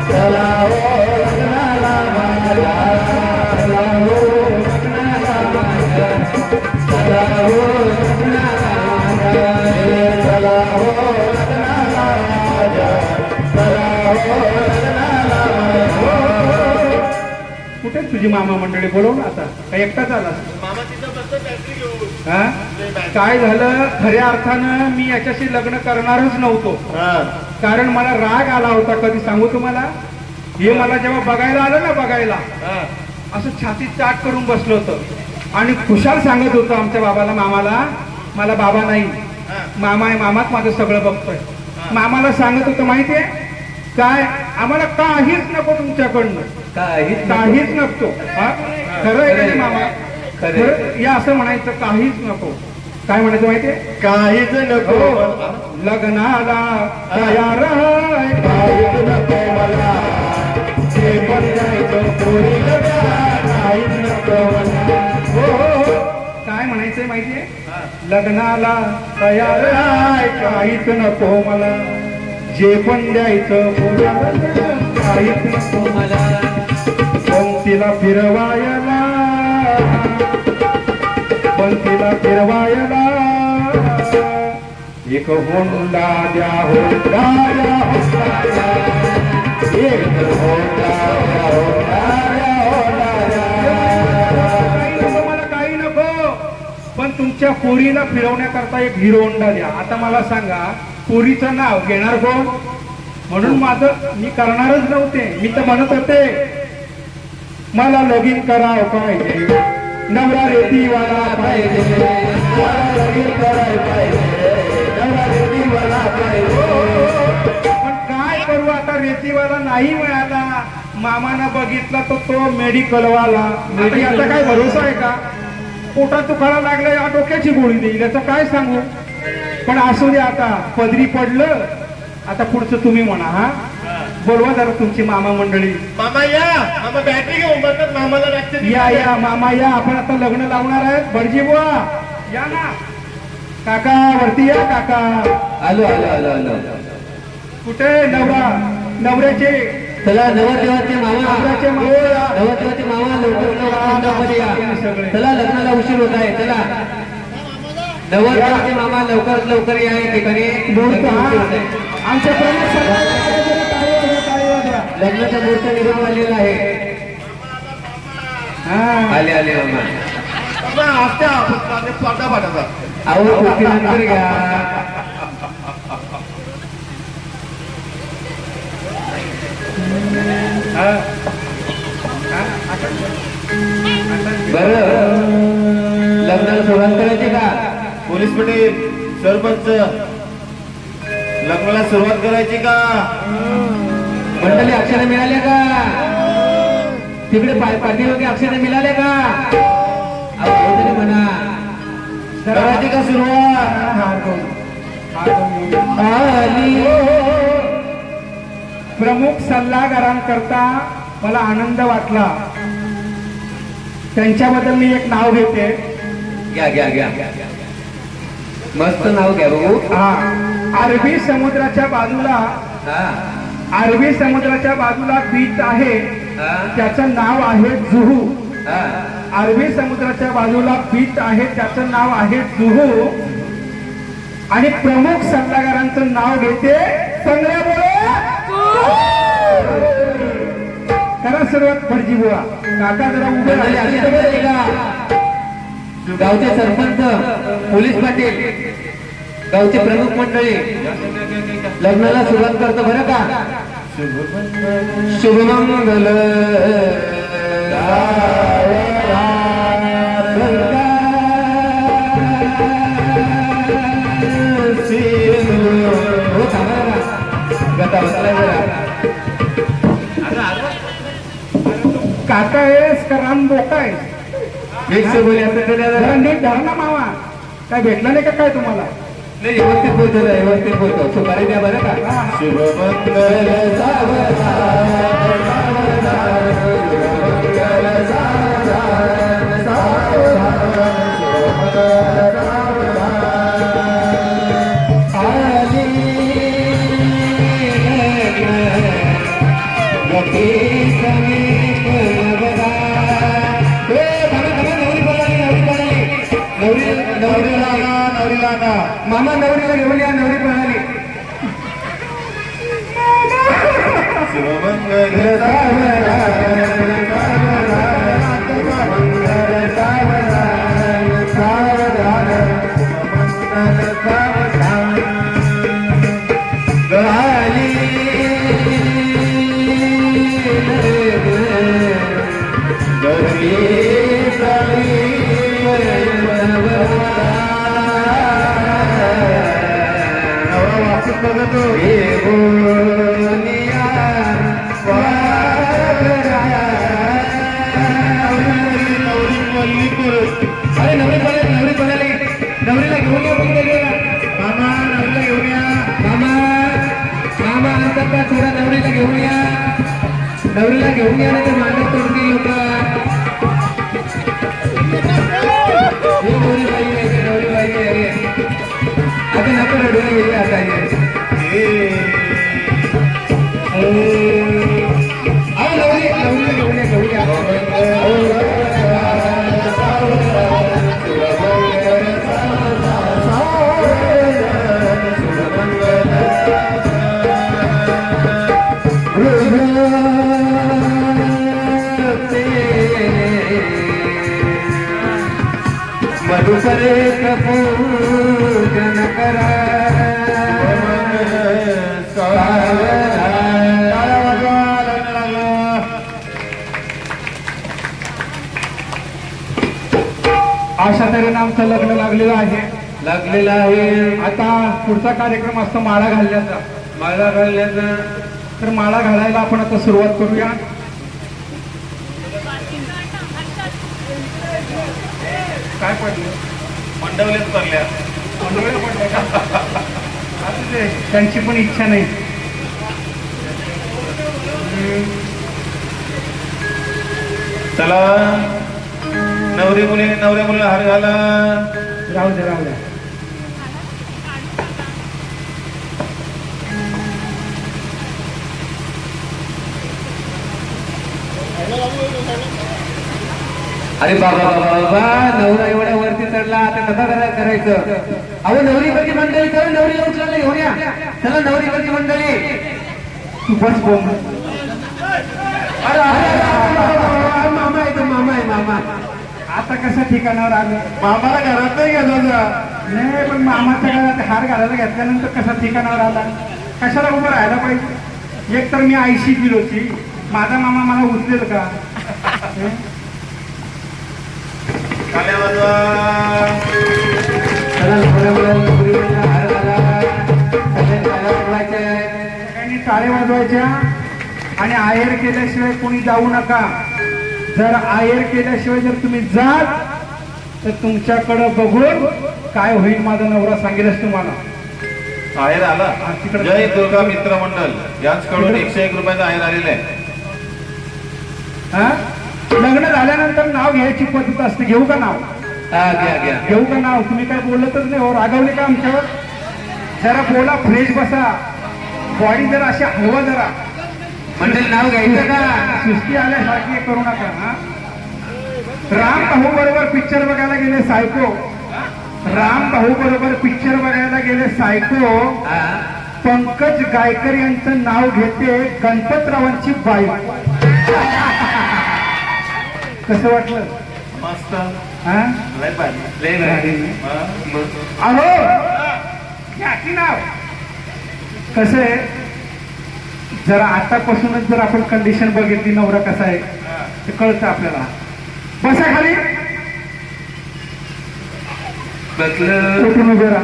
चला हो लग्नाला माझ्या, चला हो लग्नाला माझ्या, चला हो लग्नाला माझ्या, चला हो लग्नाला माझ्या, चला हो लग्नाला माझ्या. कुठे तुझी मामा मंडळी? बोलव ना आता. काय एकटाच आला? काय झालं? खऱ्या अर्थानं मी याच्याशी लग्न करणारच नव्हतो, कारण मला राग आला होता. कधी सांगू तुम्हाला? हे मला जेव्हा बघायला आलं ना, बघायला असं छातीत चाट करून बसलं होतं आणि खुशाल सांगत होतं आमच्या बाबाला, मामाला, मला बाबा नाही, मामा आहे, मामाच माझं सगळं बघतोय. मामाला सांगत होतं माहितीये काय? आम्हाला काहीच नको तुमच्याकडनं, काहीच नको. खरं आहे का मामा? खरं या असं म्हणायचं, काहीच नको. काय म्हणायचं माहितीये? काहीच नको. लग्नाला तयार आहे, काहीच नको मला, जे पण जायचं पोरी, काहीच नको मला. हो काय म्हणायचं? म्हणायचंय माहितीये? लग्नाला तयार आहे, काहीच नको मला, जे पण द्यायचं पोराला काहीच नको मला, पंक्तीला फिरवायला, पंक्तीला फिरवायला एक होंडा द्या, होंडा द्या, होंडा द्या, एक होंडा द्या, होंडा द्या, होंडा द्या. काही नको मला, काही नको, पण तुमच्या पोरीला फिरवण्याकरता एक हिरो होंडा द्या. आता मला सांगा, पोरीचं नाव घेणार कोण? म्हणून माझं मी करणारच नव्हते. मी तर म्हणत होते मला लगीन करावं पाहिजे, नवरा रेतीवाला पाहिजे, मला लगीन करायला पाहिजे, नवरा रेतीवाला पाहिजे. पण काय करू आता, रेतीवाला नाही मिळाला. मामानं बघितला तो मेडिकलवाला. आता काय भरोसा आहे का? पोटात दुखायला लागलं, या डोक्याची गोळी देईल, याचं काय सांगू. पण असू दे, आता पदरी पडलं. आता पुढचं तुम्ही म्हणा. हा, बोलवा जरा तुमची मामा मंडळी. मामा या, मामा बॅटरी घेऊन बसतात, मामाला लागते. या या मामा या, आपण आता लग्न लावणार आहे. भटजी बुवा या ना. काका वरती या. काका आलो आलो आलो आलो. कुठे नवरा नवऱ्याचे? चला नवरदेवाचे मामा, नवऱ्याचे मामा, नवरदेवाचे मामा लवकर मंडपामध्ये या. चला लग्नाला उशीर होत आहे. चला नवरदेवाचे मामा लवकर लवकर या या ठिकाणी. मुहूर्त उशीर होत आहे. आमच्या प्रमुख लग्नाचा मुहूर्त निघून आलेला आहे. हा, आले आले मामा. मामा असत्या स्पर्धा पाठाचा. अहो कुस्ती नंतर घ्या. हा. बरं लग्नाला सुरुवात करायची का? पोलीस पाटील, सरपंच, लग्नाला सुरुवात करायची का? मंडळी अक्षर मिळाल्या का? तिकडे पाठीमागे अक्षर मिळाल्या का? अहो कोणतरी म्हणा. करायची का सुरुवात? आली प्रमुख सल्लागारांकरता मला आनंद वाटला. त्यांच्याबद्दल मी एक नाव घेते. घ्या घ्या घ्या. मस्त नाव घ्या बघू. हा, अरबी समुद्राच्या बाजूला, हा अरबी समुद्राच्या बाजूला बीच आहे, हा त्याचं नाव आहे जुहू. हा. अरबी समुद्राच्या बाजूला बीच आहे, त्याचं नाव आहे जुहू. आणि प्रमुख सल्लागारांचं नाव घेते संग्रामुळे. करा सुरुवात भटजी बुवा. काका जरा उभे मंडळी राहिले. अक्षर मिळाली का? गावचे सरपंच, पोलीस पाटील, गावचे प्रमुख मंडळी लग्नाला सुरुवात करतो बरं का? शुभमंगल हो थांबा गता बसलाय जरा. काका आहेस का राम बोका आहेस? मिक्स बोलण्याचं जरा नीट धरा ना मामा. काय भेटलं नाही का काय तुम्हाला? नाही व्यवस्थित बोलतो व्यवस्थित बोलतो. सुपारी द्या बरं का? शुभमंगल मामा नवरीला घेऊन या. नवरी पळाली. शुभमंगल अरे नवरी पळाली. नवरीला घेऊन या. मामा नवरीला घेऊन या. मामा मामा आणतात का? थोडा नवरीला घेऊन या. नवरीला घेऊन या नाही तर मांडत तोडतील लोक. अशा तऱ्हेने आमचं लग्न लागलेलं आहे. लागलेला आहे. आता पुढचा कार्यक्रम असतो माळा घालण्याचा. माळा घालण्याचा. तर माळा घालायला आपण आता सुरुवात करूया. काय पडलं? मंडवलेच करल्या. असू दे, त्यांची पण इच्छा नाही. चला नवरी मुलीने नवऱ्या मुलीला हार घाला. राहू द्या राहू द्या. अरे बाबा बाबा बाबा, नवरा एवढ्या वरती चढला, आता कसा करायचं? अहो नवरीकडची मंडळी तर नवरीला उचलले घेऊन या. चला नवरीकडची मंडळी. तू बस बोल. अरे अरे मामा आहे, मामा आहे, मामा. आता कसं ठिकाणावर आलं? मामाला घरात नाही घालायचा. नाही, पण मामाच्या घरात हार घालायला घेतल्यानंतर कसा ठिकाणावर आला? कशाला उभं राहायला पाहिजे? एक तर मी 80 किलोची, माझा मामा मला उचलेल का? टाळ्या वाजवा. चला नवऱ्या मुलाला हार घाला. सगळ्यांनी टाळ्या वाजवायच्या. सगळ्यांनी टाळे वाजवायच्या आणि आहेर केल्याशिवाय कोणी जाऊ नका. जर आहेर केल्याशिवाय जर तुम्ही जाल तर तुमच्याकडं बघून काय होईल माझा नवरा सांगेलच तुम्हाला. आहेर आला. तिकडे- जय दुर्गा मित्र मंडळ यांच्याकडून 101 रुपयाचा आहेर आलेला आहे. हा? लग्न झाल्यानंतर नाव घ्यायची पद्धत असते. घेऊ का नाव? हा घ्या घ्या. घेऊ का नाव? तुम्ही काय बोलतच नाही हो. रागवले का आमच्यावर? जरा बोला, फ्रेश बसा, बॉडी जरा अशी हलवा जरा. मंडळी नाव घ्यायचं का? सुस्ती आल्यासारखी करू नका. हा? राम भाऊ बरोबर पिक्चर बघायला गेले सायको. राम भाऊ बरोबर पिक्चर बघायला गेले सायको. हा. पंकज गायकर यांचं नाव घेते गणपतरावांची बायको. कसं वाटलं? मस्त. हा? लय भारी. लय भारी. हा? अहो घ्या की नाव. कसं आहे, जरा आतापासूनच जर आपण कंडिशन बघितली नवरा कसा आहे ते कळतं आपल्याला. बसा खाली. बसलं. उठून उभे राहा.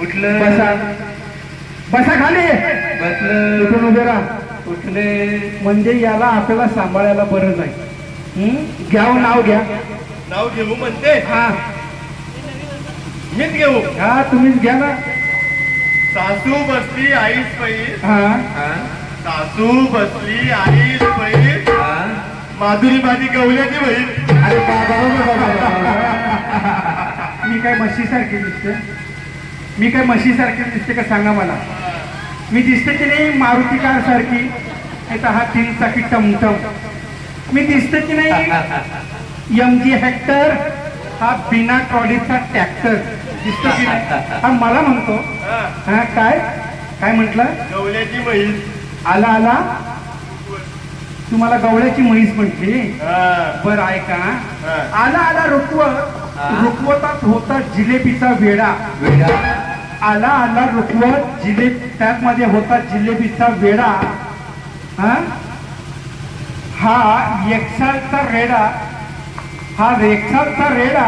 उठलं. बसा. बसा खाली. बसलं. उठून उभे राहा. उठले. म्हणजे याला आपल्याला सांभाळायला बरं जाईल. घ्या हो, नाव घ्या. नाव घेऊ म्हणते. हा मीच घेऊ. हा तुम्हीच घ्या ना. सासू बसली आईच पैस. हा हा. सासू बसली आईच पैस. हा. माधुरी माझी गवल्याची बहीण. अरे बाबा. मी काय म्हशीसारखी दिसते? मी काय म्हशीसारखी दिसते का सांगा मला? मी दिसते की नाही मारुती कार सारखी? आता हा 3 चाकी टमटम. मी दिसते की नाही MG हेक्टर? हा बिना ट्रॉलीचा ट्रॅक्टर दिसतो की नाही? हा मला म्हणतो. हा काय काय म्हटलं? गवल्याची बहीण. आला आला. तुम्हाला गवळ्याची म्हैस म्हटली. हा. बर ऐका. हा. आला आला रुकवत. रुकवतात होता जिलेबीचा वेडा. वेडा. आला आला रुकवत त्यामध्ये होता जिलेबीचा वेडा. हा एक्सालचा रेडा. हा रेक्सालचा रेडा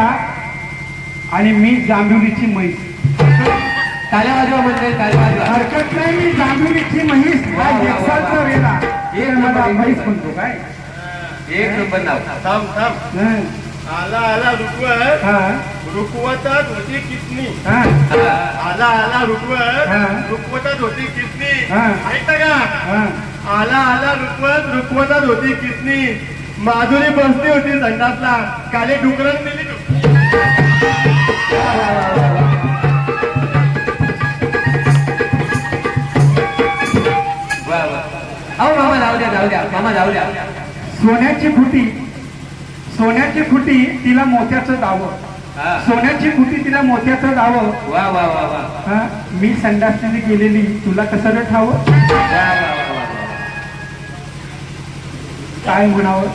आणि मी जांभुलीची म्हैस. टाळ्या वाजवा मंडळी, टाळ्या वाजवा. हरकत नाही, मी जांभुलीची म्हैस. हा एक्सालचा रेडा. हे मला म्हैस म्हणतो काय? एक नंबर नाव. थांब थांब. हं. आला आला रुकवत. हा रुकवतात होती किसनी. हा आला आला रुकवत. हा. रुकवतात होती किसनी. हा. ऐकता का? हा. आला आला रुकवत रुकवतात होती किसनी. माधुरी बसली होती संडासला. काले डुकरन दिली. वा वा. अहो मामा जाऊ द्या, जाऊ द्या मामा, जाऊ द्या. सोन्याची खुटी तिला मोत्याचं दावं. हा. सोन्याची खुटी तिला मोत्याचं दावं. वा वा वा वा. हा, मी संडासने गेलेली तुला कसं ठावं? वा वा वा वा. काय म्हणावं?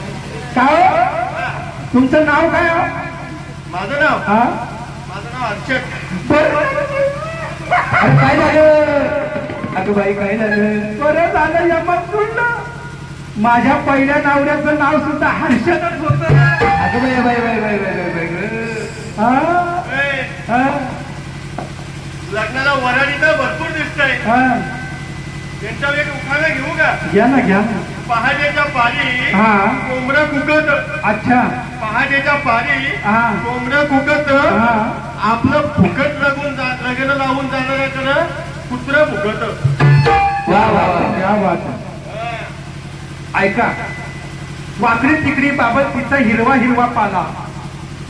काय हो? तुमचं नाव काय हो? माझं नाव हा माझं नाव अक्षय. अरे काय झालं? अगं बाई काय झालं? बरं झालं यमक सोडलं. माझ्या पहिल्या नवऱ्याचं नाव सुद्धा हर्षदच होत. अगं बाई बाई बाई बाई बाई बाई बाई. हा? ए, हा? लग्नाला वराडी तर भरपूर दिसतंय. हा? त्यांचा एक उखाणा घेऊ का? घ्या ना घ्या ना. पहाटेच्या पारी हा. कोंबडं कुकत. अच्छा. पहाटेच्या पारी हा. कोंबडं कुकत. हा. आपलं फुकट लग्न लावून जाणाऱ्याकडं कुत्र फुकत. वा वा वा. क्या बात आहे. ऐका, वाकडी तिकडी बाबत तिचा हिरवा हिरवा पाला,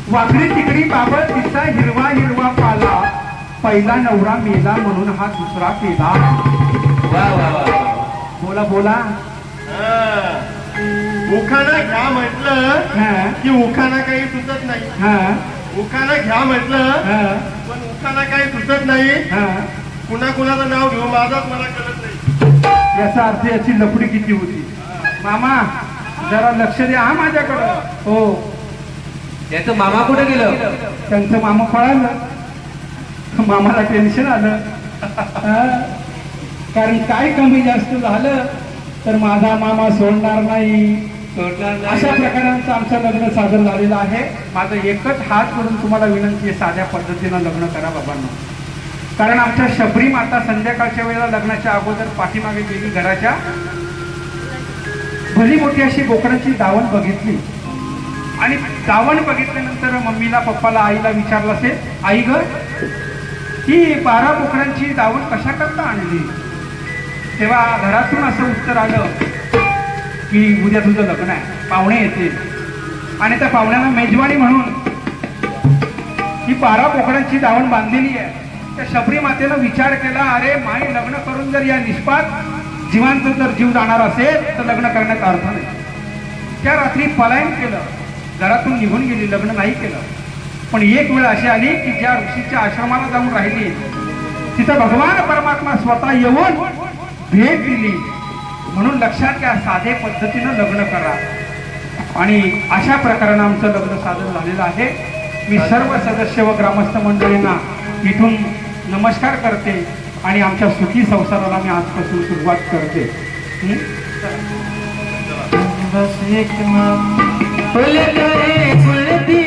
वाकडी तिकडी बाबत तिचा हिरवा हिरवा पाला, पहिला नवरा मेला म्हणून हा दुसरा केला. वा वा वा. बोला बोला. उखाणा घ्या म्हटलं हा. की उखाणा काही सुचत नाही. हा. उखाणा घ्या म्हटलं हा. पण उखाणा काही सुचत नाही. हा. कुणा कुणाचं नाव घेऊ माझाच मला कळत नाही. याचा अर्थ याची लफडी किती होती. मामा जरा लक्ष द्या हा माझ्याकडं. हो, याचं मामा कुठे गेलं? त्यांचं मामा पळालं. मामाला टेन्शन आलं. हा. कारण काय कमी जास्त झालं तर माझा मामा सोडणार नाही. अशा प्रकारांचं आमचं लग्न सादर झालेलं आहे. माझं एकच हात करून तुम्हाला विनंती आहे, साध्या पद्धतीनं लग्न करा बाबांनो. कारण आमच्या शबरी माता संध्याकाळच्या वेळेला लग्नाच्या अगोदर पाठीमागे गेली घराच्या, भली मोठी अशी बोकडाची दावण बघितली आणि दावण बघितल्यानंतर मम्मीला पप्पाला आईला विचारलं असेल, आई ग ही 12 बोकडांची दावण कशा करता आणली? तेव्हा घरातून असं उत्तर आलं की उद्या तुझं लग्न आहे, पाहुणे येतील आणि त्या पाहुण्यांना मेजवानी म्हणून ही 12 बोकडांची दावण बांधलेली आहे. त्या शबरी मातेनं विचार केला, अरे माई लग्न करून जर या निष्पाप जीवांचा जर जीव जाणार असेल तर लग्न करण्याचा अर्थ नाही. त्या रात्री पलायन केलं, घरातून निघून गेली, लग्न नाही केलं. पण एक वेळ अशी आली की ज्या ऋषीच्या आश्रमाला जाऊन राहिली तिथं भगवान परमात्मा स्वतः येऊन भेट दिली. म्हणून लक्षात घ्या, साधे पद्धतीनं लग्न करा. आणि अशा प्रकारानं आमचं लग्न सादर झालेलं आहे. मी सर्व सदस्य व ग्रामस्थ मंडळींना इथून नमस्कार करते आणि आमच्या सुखी संसाराला मी आजपासून सुरुवात करते. बस एक फुल करे फुलती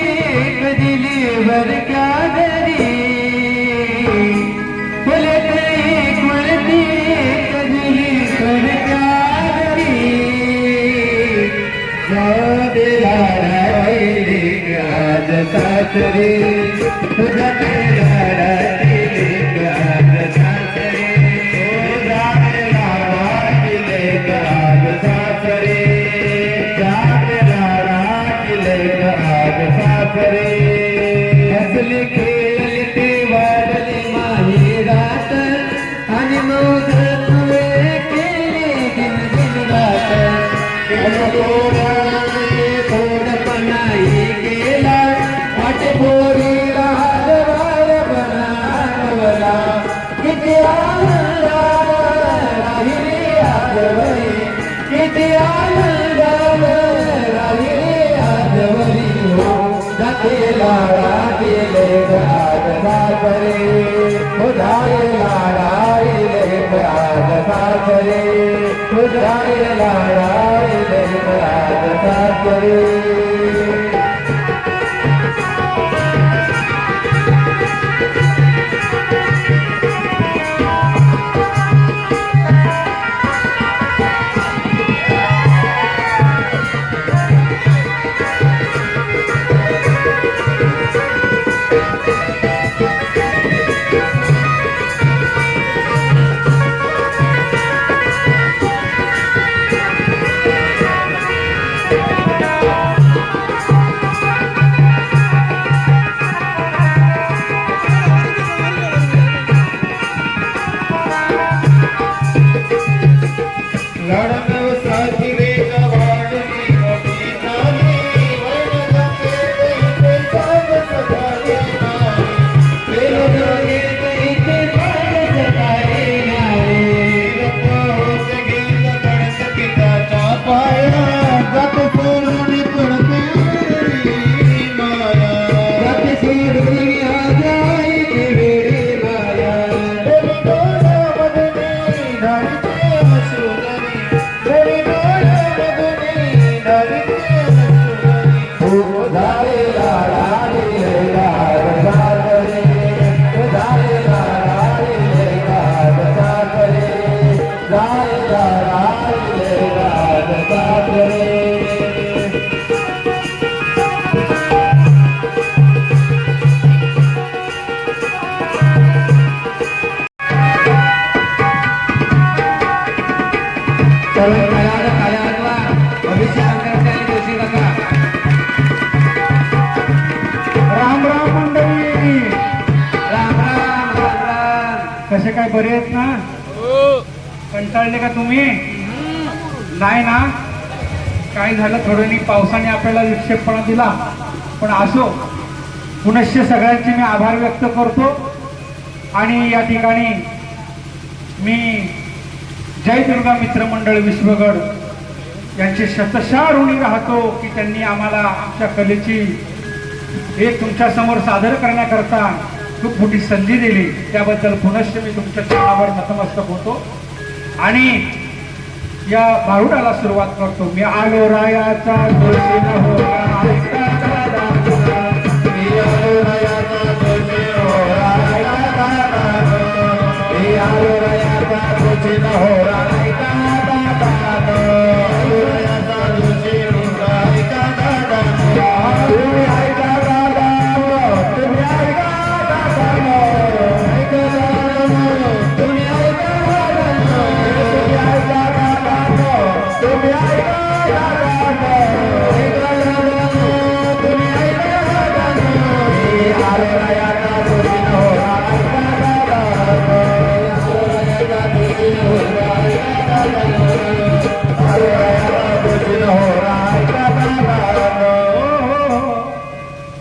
कदिली वर क्या दरी, फुल करे फुलती कदिली वर क्या दरी, जादे लाडाईले आज सासरे, जादे लाडाईले आज सासरे, जादे लाडाईले आज सासरे, जादे लाडाईले आज सासरे. हसले खेळले वाढले माहेरात आणि मौज तुळे केले गिनगिन रात. थोडपणाही केला वाटे पोरीला हालवार बनावला. किती आनंदाला राहिले आजवरी, किती आनंदाला राहिले आजवरी. हो जाते लाडा गेले आज सासरे, हो जाते लाडा गेले आज सासरे, हो जाते लाडा गेले आज सासरे. बरे आहेत ना? कंटाळले का तुम्ही? नाही ना? काय झालं, थोडं पावसाने आपल्याला विक्षेपणा दिला, पण असो, पुनश्च सगळ्यांचे मी आभार व्यक्त करतो. आणि या ठिकाणी मी जय दुर्गा मित्र मंडळ विश्वगड यांचे शतशः ऋणी राहतो की त्यांनी आम्हाला आमच्या कलेची एक तुमच्या समोर सादर करण्याकरता खूप मोठी संधी दिली. त्याबद्दल पुनश्च मी तुमच्या चरणावर नतमस्तक होतो आणि या भारुडाला सुरुवात करतो. मी आलो रायाचा दोषी न हो मी आलो रायाचा दोषी न हो मी आलो रायाचा दोषी न हो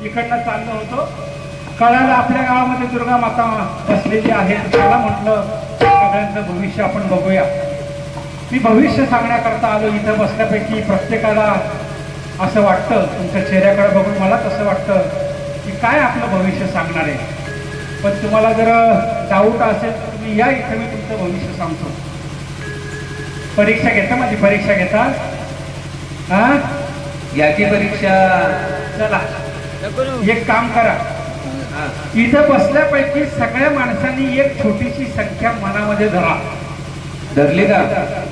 इकडनं चाललो होतो, कळालं आपल्या गावामध्ये दुर्गा माता बसलेली आहे. त्याला म्हटलं सगळ्यांचं भविष्य आपण बघूया. मी भविष्य सांगण्याकरता आलो. इथं बसल्यापैकी प्रत्येकाला असं वाटतं, तुमच्या चेहऱ्याकडे बघून मला तसं वाटतं की काय आपलं भविष्य सांगणार आहे. पण तुम्हाला जर डाऊट असेल तर तुम्ही या, इथं मी तुमचं भविष्य सांगतो. परीक्षा घेता, माझी परीक्षा घेता? हा, याची परीक्षा. चला एक काम करा, इथं बसल्यापैकी सगळ्या माणसांनी एक छोटीशी संख्या मनामध्ये धरा. धरली का?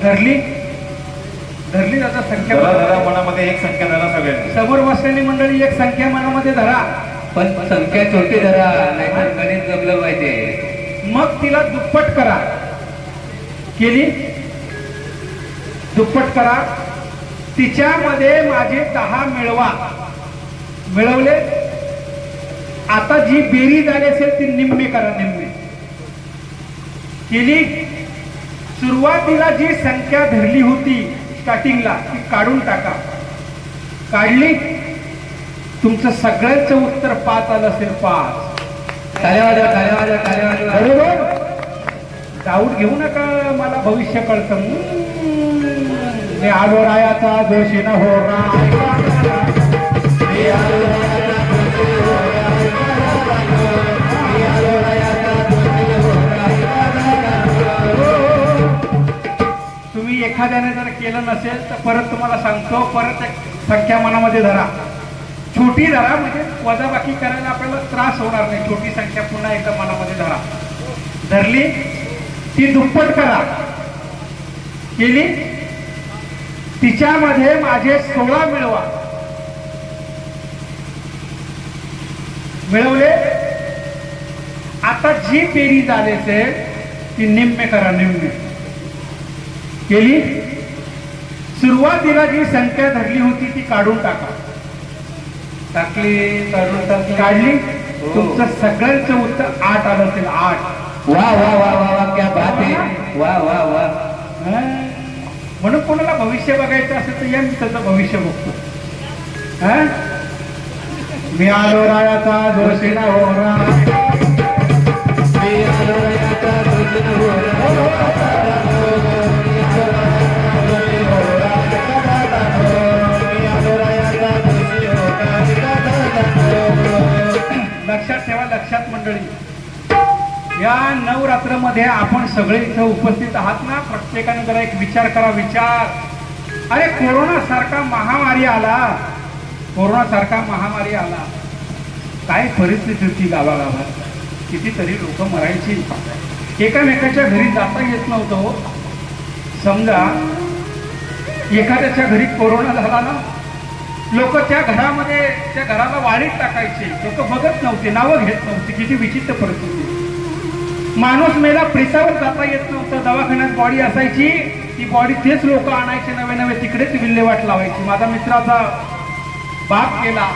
धरली धरली जाता संख्या मनामध्ये एक संख्या धरा. सगळ्यांनी समोर बसलेली मंडळी एक संख्या मनामध्ये धरा. पण संख्या छोटी धरा, नाहीतर गणित जमलं पाहिजे. मग तिला दुप्पट करा. केली? दुप्पट करा. तिच्यामध्ये माझे 10 मिळवा. मिळवले? आता जी बेरीज आली असेल ती निम्मे करा. निम्मे केली? सुरुवातीला जी संख्या धरली होती स्टार्टिंगला ती काढून टाका. काढली? तुमचं सगळ्यांचं उत्तर 5 आलं असेल. 5. टाळ्या वाजवा, टाळ्या वाजवा, टाळ्या वाजवा. बरोबर. डाऊट घेऊ नका, मला भविष्य कळतं. मी आलो रायाचा दोषी न हो तुम्ही एखाद्याने जर केलं नसेल तर परत तुम्हाला सांगतो, परत एक संख्या मनामध्ये धरा. छोटी धरा, म्हणजे वजाबाकी करायला आपल्याला त्रास होणार नाही. छोटी संख्या पुन्हा एकदा मनामध्ये धरा. धरली? ती दुप्पट करा. केली? तिच्यामध्ये माझे 16 मिळवा. मिळवले? आता जी बेरीज आली असेल ती निम्मे करा. निम्मे केली? सुरुवातीला जी संख्या धरली होती ती काढून टाका. टाकली, काढून टाकली. काढली? तुमचं सगळ्यांचं उत्तर 8 आलं असेल. 8. वा वा वा वा वा, क्या बात आहे. वा वा वा. म्हणून कोणाला भविष्य बघायचं असेल तर या, मी त्याचं भविष्य बघतो. मी आलो रायाचा दोषी न हो मी आलो रायाचा दोषी न हो लक्षात ठेवा. लक्षात मंडळी, या नवरात्रमध्ये आपण सगळे इथं उपस्थित आहात ना. प्रत्येकाने जरा एक विचार करा. विचार, अरे कोरोना सारखा महामारी आला. कोरोना सारखा महामारी आला, काय परिस्थिती होती गावागावात. कितीतरी लोक मरायची. एकामेकाच्या घरी जाता येत नव्हतं हो. समजा एखाद्याच्या घरी कोरोना झाला ना, लोक त्या घरामध्ये, त्या घराला वाळीत टाकायचे. लोक बघत नव्हते, नावं घेत नव्हती. किती विचित्र परिस्थिती. माणूस मेला, प्रेतावर जाता येत नव्हतं. दवाखान्यात बॉडी असायची, ती बॉडी तेच लोक आणायचे नवे नवे, तिकडेच विल्हेवाट लावायची. माझा मित्राचा बाप गेला,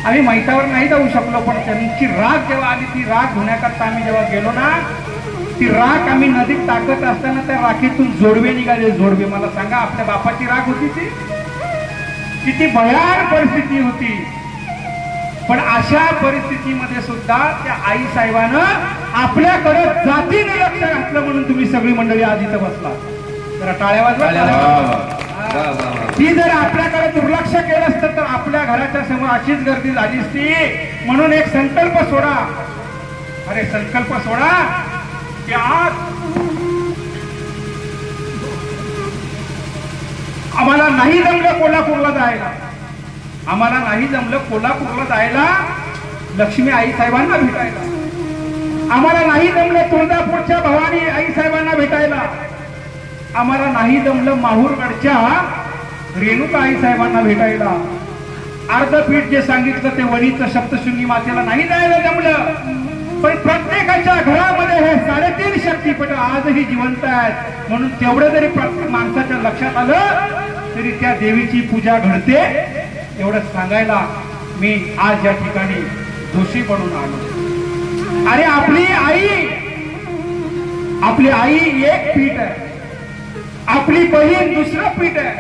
आम्ही मैतावर नाही जाऊ शकलो, पण त्यांची राग जेव्हा आली, ती राग धुण्याकरता आम्ही जेव्हा गेलो ना, ती राख आम्ही नदीत टाकत असताना त्या राखीतून जोडवे निघाले. जोडवे, मला सांगा आपल्या बापाची राख होती ती? किती भयान परिस्थिती होती. पण अशा परिस्थितीमध्ये सुद्धा त्या आई साहेबानं आपल्याकडे जातीने लक्ष घातलं म्हणून तुम्ही सगळी मंडळी आज इथं बसला. जरा टाळ्या वाजवा. ती जर आपल्याकडे दुर्लक्ष केलं असतं तर आपल्या घराच्या समोर अशीच गर्दी झाली असती. म्हणून एक संकल्प सोडा. अरे संकल्प सोडा की आज आम्हाला नाही जमलं कोल्हापूरला जायला, आम्हाला नाही जमलं कोल्हापूरला जायला लक्ष्मी आई साहेबांना भेटायला, आम्हाला नाही जमलं तुळजापूरच्या भवानी आई साहेबांना भेटायला, आम्हाला नाही जमलं माहूरगडच्या रेणुका आई साहेबांना भेटायला, अर्धपीठ जे सांगितलं ते वणीचं सप्तशृंगी मातेला नाही जायला जमलं. पण प्रत्येकाच्या घरामध्ये हे 3.5 शक्तीपीठ आजही जिवंत आहेत. म्हणून तेवढं जरी प्रत्येक माणसाच्या लक्षात आलं तरी त्या देवीची पूजा घडते एवढं सांगायला मी आज या ठिकाणी दोषी बनून आलो. अरे आपली आई एक पीठ आहे, आपली बहीण दुसरं पीठ आहे,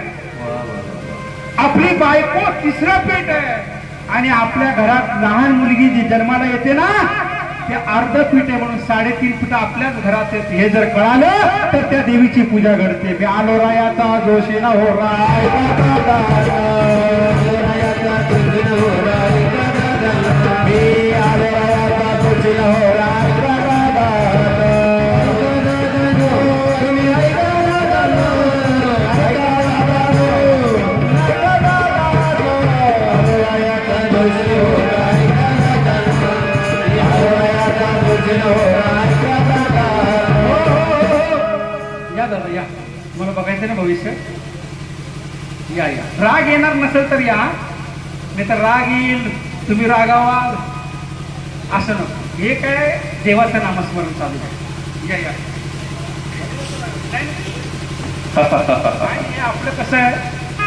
आपली बायको तिसरं पीठ आहे, आणि आपल्या घरात लहान मुलगी जी जन्माला येते ना ते अर्ध पीठ आहे. म्हणून 3.5 पीठ आपल्याच घरात येते. हे जर कळालं तर त्या देवीची पूजा घडते. मी आलो रायाचा जोशी न हो राय, मी आलो रायाचा जोशी न हो राय. या दादा या, मला बघायचं ना भविष्य. या या, राग येणार नसेल तर या, नाही तर राग येईल तुम्ही रागावाल असं नको. हे काय देवाचं नामस्मरण चालू आहे. या या. आणि आपलं कसं आहे,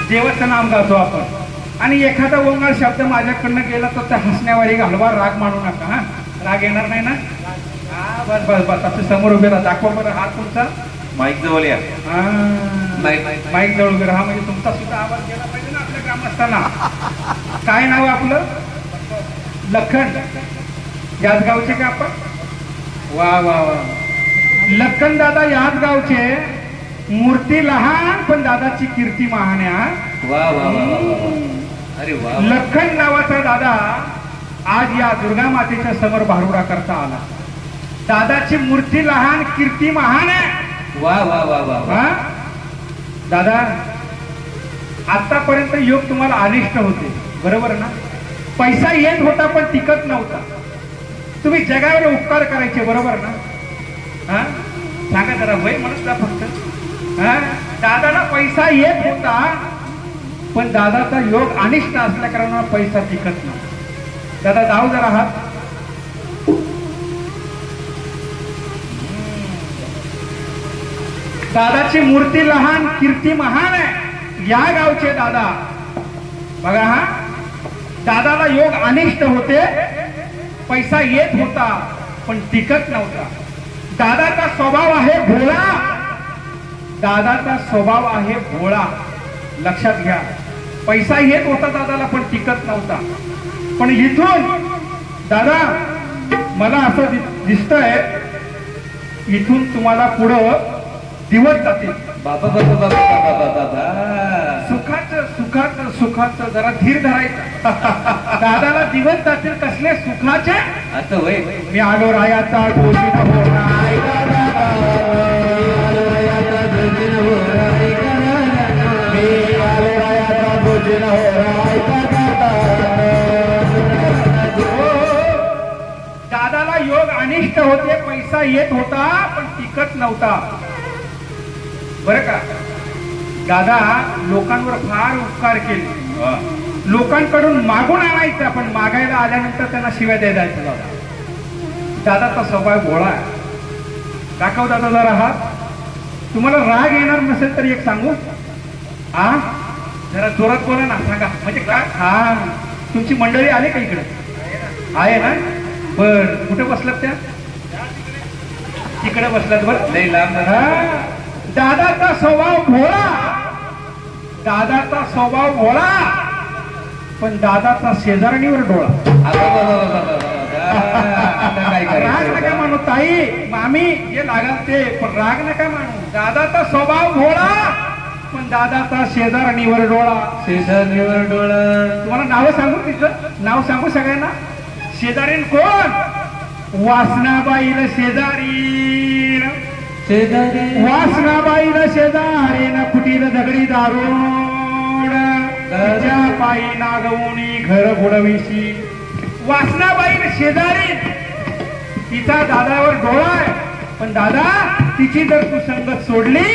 देवाचं नाम गातो आपण आणि एखादा ओंकार शब्द माझ्याकडनं गेला तर त्या हसण्यावारी घालवा, राग मानू नका. हा, राग येणार नाही ना? हा, बस बस बस. असं समोर उभे राहा, दाखवा बरं हात तुमचा. माईक जवळ या. माईक जवळ उभे राहा, म्हणजे तुमचा सुद्धा आवाज गेला पाहिजे ना आपल्या ग्रामस्थांना. काय नाव आहे आपलं? लखन. याच गावचे का आपण? वा वा वा. लखन दादा याच गावचे. मूर्ती लहान पण दादाची कीर्ती महान आहे. वा वा वा. अरे वा. लखन नावाचा दादा आज या दुर्गा मातेच्या समोर भारुडा करता आला. दादाची मूर्ती लहान, कीर्ती महान आहे. वा वा वा वा. हा दादा, आतापर्यंत योग तुम्हाला अनिष्ट होते, बरोबर ना? पैसा येत होता पण टिकत नव्हता. तुम्ही जगावर उपकार करायचे, बरोबर ना? हा, सांगा जरा, वय म्हणत जा फक्त. हा, दादाला पैसा येत होता पण दादाचा योग अनिष्ट असल्या कारणाने पैसा टिकत नव्हता. दादा जाऊ जरा हात. दादाची मूर्ती लहान, कीर्ती महान आहे. या गावचे दादा बघा. हा, दादाला योग अनिष्ट होते, पैसा येत होता पण टिकत नव्हता. दादाचा स्वभाव आहे भोळा. दादाचा स्वभाव आहे भोळा, लक्षात घ्या. पैसा येत होता दादाला पण टिकत नव्हता. पण इथून दादा मला असं दिसतंय, इथून तुम्हाला पुढं दिवस जातील. बाबा बाबा बाबा बाबा बाबा. सुखाचं सुखाचं सुखाचं जरा धीर धरायचं. दादाला दिवस जातील कसले सुखाचे. आता वय. मी आलो रायाचा जोशी न हो राय. आलो रायाचा जोशी न हो राय. मी आलो रायाचा जोशी न हो राय. दादाला योग अनिष्ट होते, पैसा येत होता पण टिकत नव्हता, बरं का? दादा लोकांवर फार उपकार केले. लोकांकडून मागून आणायचं, पण मागायला आल्यानंतर त्यांना शिव्या द्यायचं. दादा दादाचा स्वभाव भोळा आहे. दाखव दादा जरा हात. तुम्हाला राग येणार नसेल तर एक सांगू. हा, जरा जोरात बोला ना, सांगा. म्हणजे काय? हा, तुमची मंडळी आले का इकडे? आहे ना? बर, कुठे बसलात त्या? तिकडे बसलात बरं. लई लांब हा. दादाचा स्वभाव भोळा, दादाचा स्वभाव भोळा, पण दादाचा शेजारणीवर डोळा. आता काय राग नका करायचं मानू ताई, मामी जे लागाल ते, पण राग नका मानू. दादाचा स्वभाव भोळा, पण दादाचा शेजारणीवर डोळा. शेजारीवर डोळा. तुम्हाला नाव सांगू, तिचं नाव सांगू सगळ्यांना. शेजारीन कोण? वासनाबाईला शेजारीन, शेजारी वासनाबाईला शेजारीन, कुटील दगडी दारुण, तिच्या पायी नागवणी घर बुडविशी. वासनाबाईला शेजारी, तिचा दादावर डोळा आहे, पण दादा तिची जर तू संगत सोडली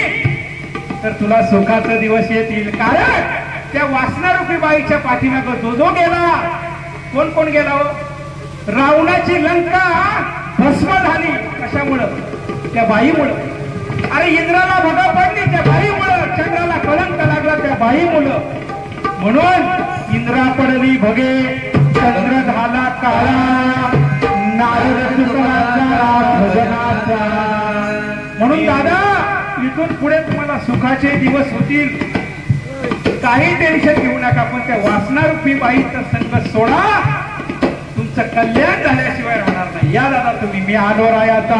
तर तुला सुखाचा दिवस येतील. कारण त्या वासनारूपी बाईच्या पाठीमागं जो जो गेला, कोण कोण गेला हो? रावणाची लंका भस्म झाली. कशामुळं? त्या बाईमुळं. अरे इंद्राला भगा पडली त्या बाईमुळं, चंद्राला कलंक लागला त्या बाईमुळं. म्हणून इंद्रा पडली भगे, चंद्र झाला काळा, नारद सुतला भजनाचा. म्हणून दादा इथून पुढे तुम्हाला सुखाचे दिवस होतील, काही टेन्शन घेऊ नका. पण त्या वासनारूपी बाईचा संग सोडा, तुमचं कल्याण झाल्याशिवाय राहणार नाही. या दादा तुम्ही, मी आलो रायाचा.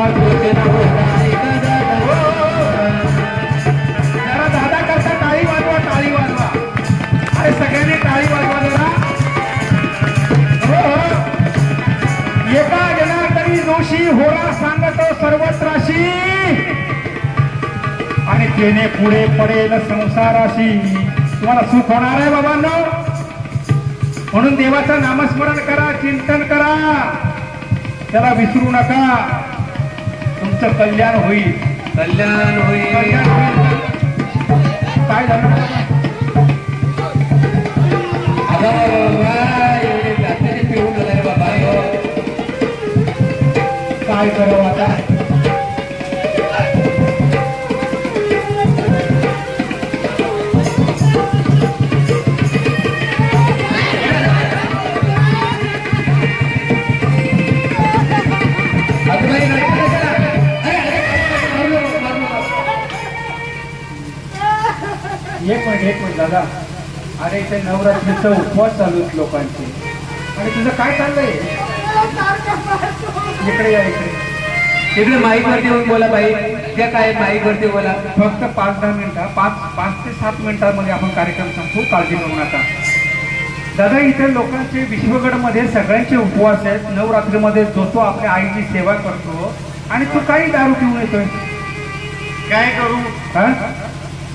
जरा दादा करता टाळी वाजवा, टाळी वाजवा. अरे सगळ्यांनी टाळी वाजवा जरा. हो हो. एका जनार्दनी जोशी होरा सांगतो सर्वत्राशी, आणि तेने पुढे पडेल संसाराशी. तुम्हाला सुख होणार आहे बाबांनो. म्हणून देवाचं नामस्मरण करा, चिंतन करा, त्याला विसरू नका. तुमचं कल्याण होईल, कल्याण होईल. कल्याण होईल. काय झालं एवढे रात्रीचे पिऊन आले बाबा. काय करावं आता? एक मिनिट दादा. अरे इथे नवरात्रीचा उपवास चालू आहेत लोकांचे, आणि तुझं काय चाललंय? इकडे या, इकडे. तिकडे माईक वरती येऊन बोला बाई. त्या काय माईक वरती बोला. फक्त 5-10 मिनिटं, 5 ते 7 मिनिटांमध्ये आपण कार्यक्रम संपवू. काळजी करू नका दादा. इथे लोकांचे विश्वगडमध्ये सगळ्यांचे उपवास आहेत. नवरात्रीमध्ये जो तो आपल्या आईची सेवा करतो, आणि तू काही दारू पिऊन येतोय. काय करू? हा?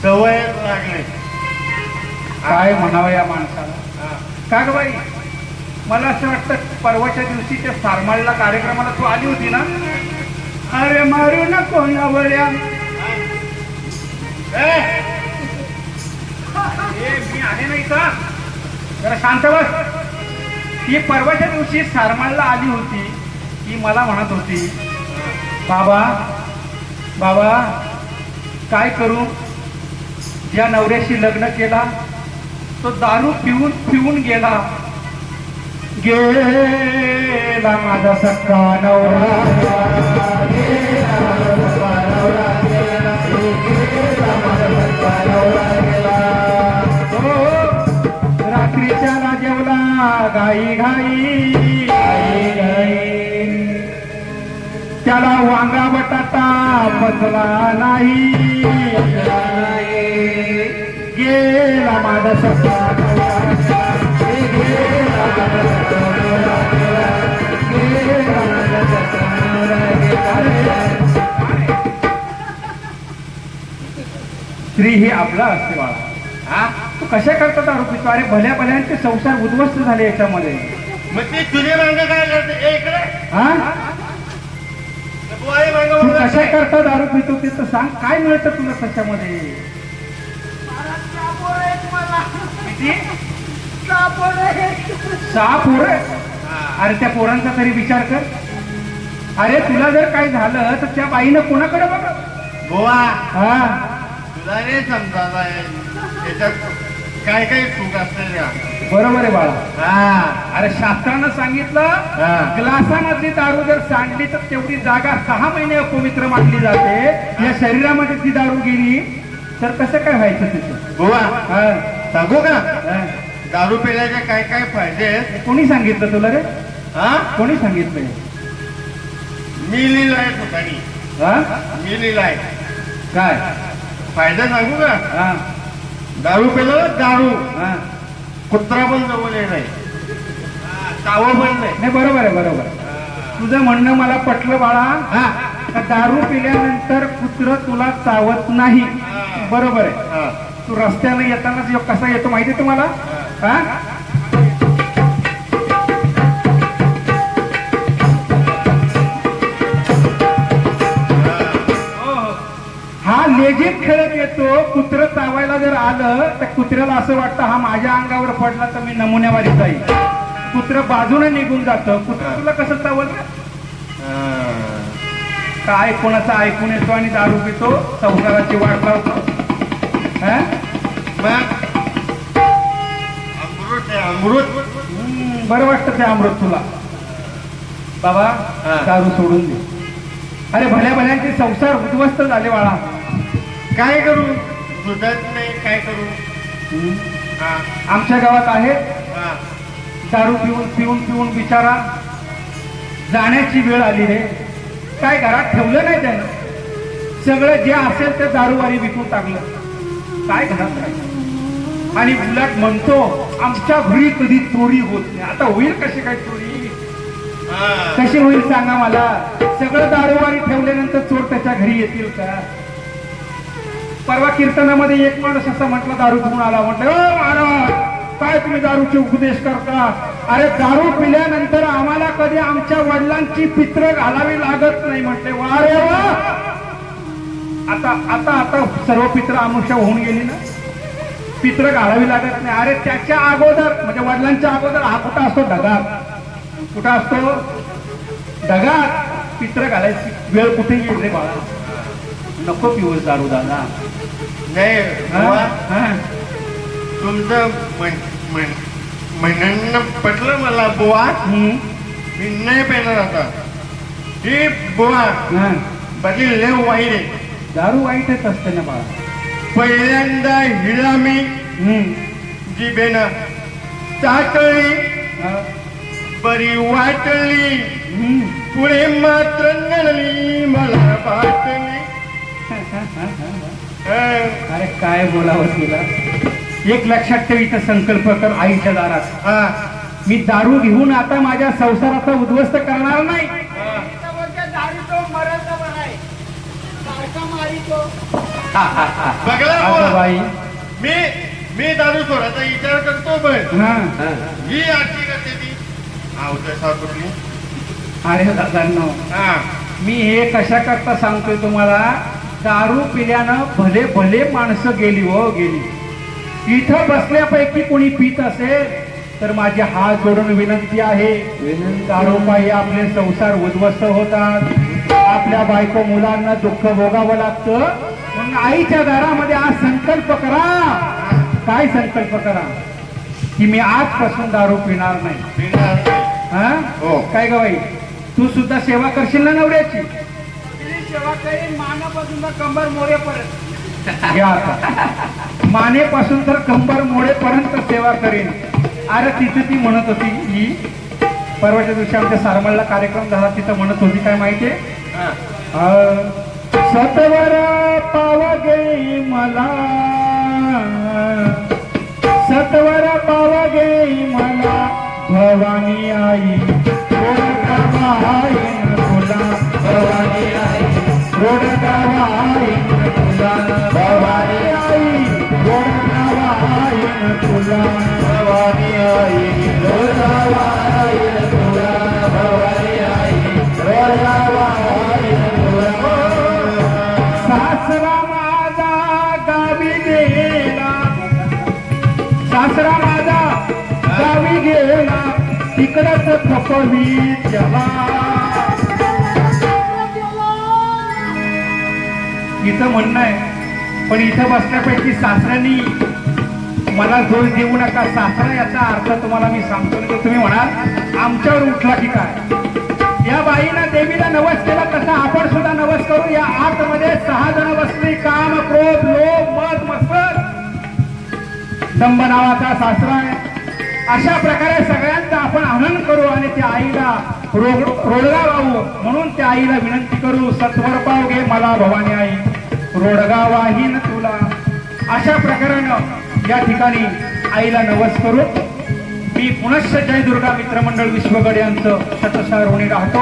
सवय लागली. काय म्हणावं या माणसाला? का ग बाई, मला असं वाटतं परवाच्या दिवशी त्या सारमाळला कार्यक्रमाला तू आली होती ना? अरे मारू नको नवऱ्या. मी आहे नाही का? जरा शांत बस. ती परवाच्या दिवशी सारमाळला आली होती. ती मला म्हणत होती, बाबा बाबा काय करू, ज्या नवऱ्याशी लग्न केला तो दारू पिऊन पिऊन गेला. गेला माझा सख्खा नवरा, रात्रीच्या जेवला घाई घाई, त्याला वांगा बटाटा पचला नाही. गेला माझा सख्खा स्त्री ही आपला असते बाळा. हा, तू कशा करता दारू पितो? अरे भल्या भल्यांचे संसार उद्ध्वस्त झाले याच्यामध्ये. मग ती तुझे मांग काय करते? इकडे हा, बुवाई मांग तू कशा करता दारू पितो ते तर सांग. काय मिळतं तुला त्याच्यामध्ये? किती? 6 पोरं. अरे त्या पोरांचा तरी विचार कर. अरे तुला जर काय झालं तर त्या बाईनं कोणाकडे बघ? बुवा हा, तुला नाही समजा त्याच्यात काय काय सुख असते का बरोबर आहे बाळा. हा अरे शास्त्रानं सांगितलं हा. ग्लासामधली दारू जर सांडली तर तेवढी जागा 6 महिने अपवित्र मानली जाते. या शरीरामध्ये ती दारू गेली तर कसं काय व्हायचं तिचं? बुवा हा, सांगू का हा. दारू पिल्याचे काय काय फायदे आहेत कोणी सांगितलं तुला रे? हा कोणी सांगितलंय? मी लिहिलाय ठिकाणी हा? मी लिहिलाय काय? फायदा सांगू का हा, दारू पिलं दारू हा. कुत्रा पण जवळ नाही चावं पण नाही नाही बरोबर आहे, बरोबर आहे. तुझं म्हणणं मला पटलं बाळा. हा का दारू पिल्यानंतर कुत्र तुला चावत नाही. बरोबर आहे. हा तू रस्त्याने येताना कसा येतो माहिती तुम्हाला? हा? हा लेझिम खेळत येतो. कुत्र चावायला जर आलं तर कुत्र्याला असं वाटतं हा माझ्या अंगावर पडला तर मी नमुन्यावारी जाईल. कुत्र बाजूने निघून जातं. कुत्र तुला कसं चावलं? काय कोणाचं ऐकून येतो आणि दारू पितो, संसाराची वाट लावतो. हा? मग अमृत आहे अमृत बरं वाटतं ते अमृत तुला. बाबा हा. दारू सोडून दे. अरे भल्या भल्यांचे संसार उद्ध्वस्त झाले बाळा. काय करू सुधत नाही काय करू हा आमच्या गावात आहे हा दारू पिऊन पिऊन पिऊन बिचारा जाण्याची वेळ आली रे. काय घरात ठेवलं नाही त्यानं. सगळं जे असेल ते दारूवारी विकून टाकलं. काय घरात राहिलं? आणि उलट म्हणतो आमच्या घरी कधी चोरी होत नाही. आता होईल कशी काय चोरी? हा कशी होईल सांगा मला? सगळं दारूवारी ठेवल्यानंतर चोर त्याच्या घरी येतील का? परवा कीर्तनामध्ये एक माणूस असा म्हटला दारू पिऊन आला. म्हटलं ओ महाराज काय तुम्ही दारूचे उपदेश करता? अरे दारू पिल्यानंतर आम्हाला कधी आमच्या वडिलांची पित्र घालावी लागत नाही. म्हटले वा रे वा. आता आता आता सर्व पित्र आमुष्या होऊन गेली ना. पित्र घालावी लागत नाही. अरे त्याच्या अगोदर म्हणजे वडिलांच्या अगोदर हा कुठं असतो? ढगात. कुठं असतो? ढगात. पित्र घालायची वेळ कुठे येईल रे बाळा? नको पिऊस दारू दादा. नाही हा? बुवा, हा? तुमचं म्हणणं पटलं मला बुवा. हम्म. मी नाही पेणार आता ही बुवा हा. बदली लय वाईट आहे. दारू वाईटच असते ना बाळा. पहिल्यांदा हिला मी हम्म. जिभेनं चाटली हा. बरी वाटली हम्म. पुढे मात्र नळली मला बाटली अरे काय बोलावं तुला. एक लक्षात ठेव इथं संकल्प कर आईच्या दारात. हा मी दारू घेऊन आता माझ्या संसाराचा उद्ध्वस्त करणार नाही. इथं बोलते दारू तो मरत आहे सारखा मारितो. बघला अगं बुवा, बाई. मी मी दारू सोडायचा विचार करतो पण हा. ही आरती करते ती आवडता कुठली अरे दादांनो हा मी हे कशा करता सांगतोय तुम्हाला. दारू पिल्यानं भले भले माणसं गेली हो गेली. इथं बसल्यापैकी कोणी पित असेल तर माझे हात जोडून विनंती आहे. दारूपायी आपले संसार उद्ध्वस्त होतात. आपल्या बायको मुलांना दुःख भोगावं लागतं. म्हणून आईच्या दारामध्ये आज संकल्प करा. काय संकल्प करा? की मी आजपासून दारू पिणार नाही. पिणार नाही. हा? हो. काय ग बाई तू सुद्धा सेवा करशील ना नवऱ्याची? तिने सेवा करेन मानापासून तर कंबर मोरेपर्यंत. घ्या आता. मानेपासून तर कंबर मोडेपर्यंत सेवा करेन. अरे तिथे ती म्हणत होती ही परवाच्या दिवशी आमच्या सारमळला कार्यक्रम झाला. तिथं म्हणत होती काय माहितीये? सतवर पावगे मला सतवर पावगे मला भवानी आई रोडगावाईन तुला भवानी आई रोडगावाईन तुला भवानी आई रोडगावाईन तुला भवानी आई रोडगावाईन तुला भवानी आई रोडगावाईन तुला. सासरा माझा गावी गेला. सासरा माझा गावी गेला तिकडच खपवी त्याला. इथं म्हणणं आहे पण इथं बसण्यापैकी सासऱ्यांनी मला दोष देऊ नका सासरा, याचा अर्थ तुम्हाला मी सांगतो. तो तुम्ही म्हणाल आमच्यावर उठला की काय. या बाईनं देवीला नवस केला तसा आपण सुद्धा नवस करू. या आतमध्ये 6 जण बसली. काम, क्रोध, लोभ, मद, मत्सर, दंभ नावाचा सासरा आहे. अशा प्रकारे सगळ्यांचा आपण आनंद करू आणि त्या आईला रोडगा वाहू. म्हणून त्या आईला विनंती करू, सत्वर पाव घे मला भवानी आई, रोडगा वाहीन तुला. अशा प्रकारानं या ठिकाणी आईला नवस करू. मी पुनश्च जय दुर्गा मित्रमंडळ विश्वगड यांचं शतशः ऋणी राहतो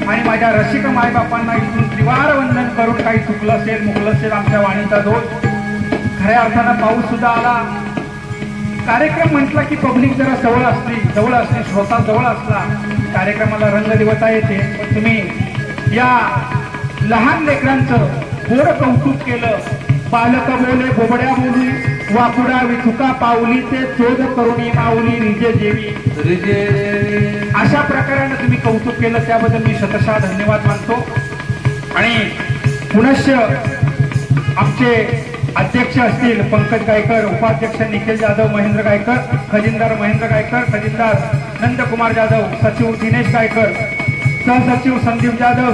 आणि माझ्या रसिक मायबापांना इथून त्रिवार वंदन करून काही चुकलं असेल, मुकलं असेल आमच्या वाणीचा दोष. खऱ्या अर्थानं पाऊस सुद्धा आला. कार्यक्रम म्हटला की पब्लिक जरा जवळ असली, श्रोता जवळ असला, कार्यक्रमाला रंग देवता येते. पण तुम्ही या लहान लेकरांचं गोड कौतुक केलं. बालक बोले बोबड्या बोली, वाकुडा विथुका पावली, ते चोद करुणी माऊली रिजे जेवी. अशा प्रकारानं तुम्ही कौतुक केलं त्याबद्दल मी शतशः धन्यवाद मानतो. आणि पुनश्च आमचे अध्यक्ष असतील पंकज गायकर, उपाध्यक्ष निखिल जाधव, महेंद्र गायकर, खजिनदार महेंद्र गायकर, खजिनदार नंदकुमार जाधव, सचिव दिनेश गायकर, सहसचिव संदीप जाधव,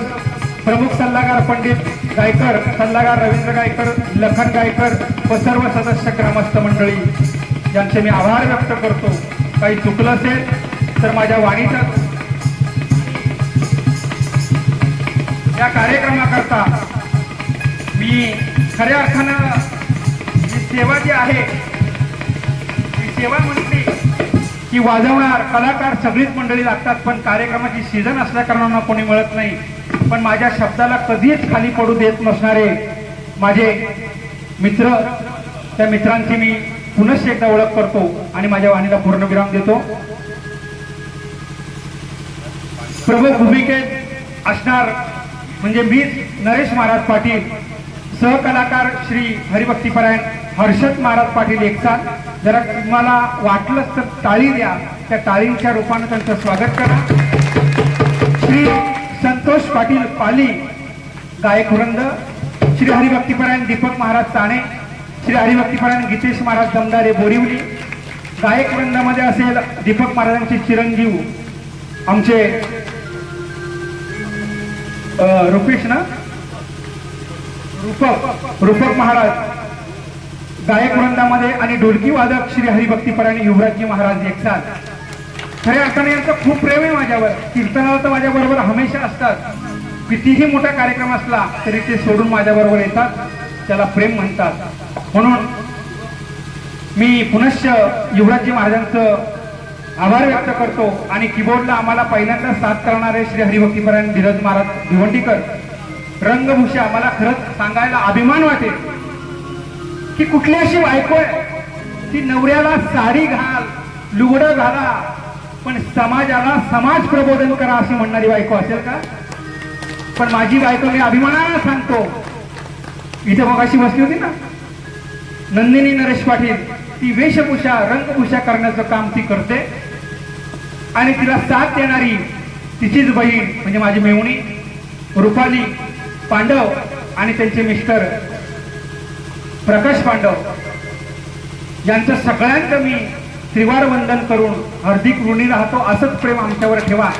प्रमुख सल्लागार पंडित गायकर, सल्लागार रवींद्र गायकर, लखन गायकर व सर्व सदस्य ग्रामस्थ मंडळी यांचे मी आभार व्यक्त करतो. काही चुकलं असेल तर माझ्या वाणीचा या कार्यक्रमाकरता मी खऱ्या अर्थानं ही सेवा जी आहे, ही सेवा म्हटली की वाजवणार कलाकार सगळीच मंडळी लागतात. पण कार्यक्रमाची सीझन असल्या कारणानं कोणी मिळत नाही. पण माझ्या शब्दाला कधीच खाली पडू देत नसणारे माझे मित्र, त्या मित्रांची मी पुनश्च एकदा ओळख करतो आणि माझ्या वाणीला पूर्णविराम देतो. प्रमुख भूमिकेत असणार म्हणजे मीच, नरेश महाराज पाटील, सहकलाकार श्री हरिभक्तीपरायण हर्षद महाराज पाटील एकसाथ. जरा तुम्हाला वाटलंच तर टाळी द्या, त्या टाळींच्या रूपानं त्यांचं स्वागत करा. श्री संतोष पाटील पाली गायक वृंद, श्री हरिभक्तीपरायण दीपक महाराज चाणे, श्री हरिभक्तीपरायण गीतेश महाराज दमदारे बोरिवली. गायक वृंदामध्ये असेल दीपक महाराजांचे चिरंजीव आमचे रुपेश ना रूपक महाराज गायक वृंदामध्ये आणि ढोलकी वादक श्री हरिभक्तीपरायण युवराजजी महाराज एकसाथ. खऱ्या अर्थाने यांचं खूप प्रेम आहे माझ्यावर. कीर्तनाला तर माझ्या बरोबर हमेशा असतात. कितीही मोठा कार्यक्रम असला तरी ते सोडून माझ्या बरोबर येतात. त्याला प्रेम म्हणतात. म्हणून मी पुनश्च युवराजजी महाराजांचं आभार व्यक्त करतो. आणि कीबोर्डला आम्हाला पहिल्यांदा साथ करणारे श्री हरिभक्तीपरायण धीरज महाराज भिवंडीकर, रंगभूषा. मला खरंच सांगायला अभिमान वाटेल की कुठली अशी बायको आहे ती नवऱ्याला साडी घाल, लुगडं घाला, पण समाजाला समाज प्रबोधन करा अशी म्हणणारी बायको असेल का? पण माझी बायको, मी अभिमानानं सांगतो, इथे मग अशी बसली होती ना नंदिनी नरेश पाटील, ती वेशभूषा रंगभूषा करण्याचं काम ती करते. आणि तिला साथ देणारी तिचीच बहीण म्हणजे माझी मेहुणी रुपाली पांडव आणि त्यांचे मिस्टर प्रकाश पांडव यांचं सगळ्यांचं मी त्रिवार वंदन करून हार्दिक ऋणी राहतो. असंच प्रेम आमच्यावर ठेवा.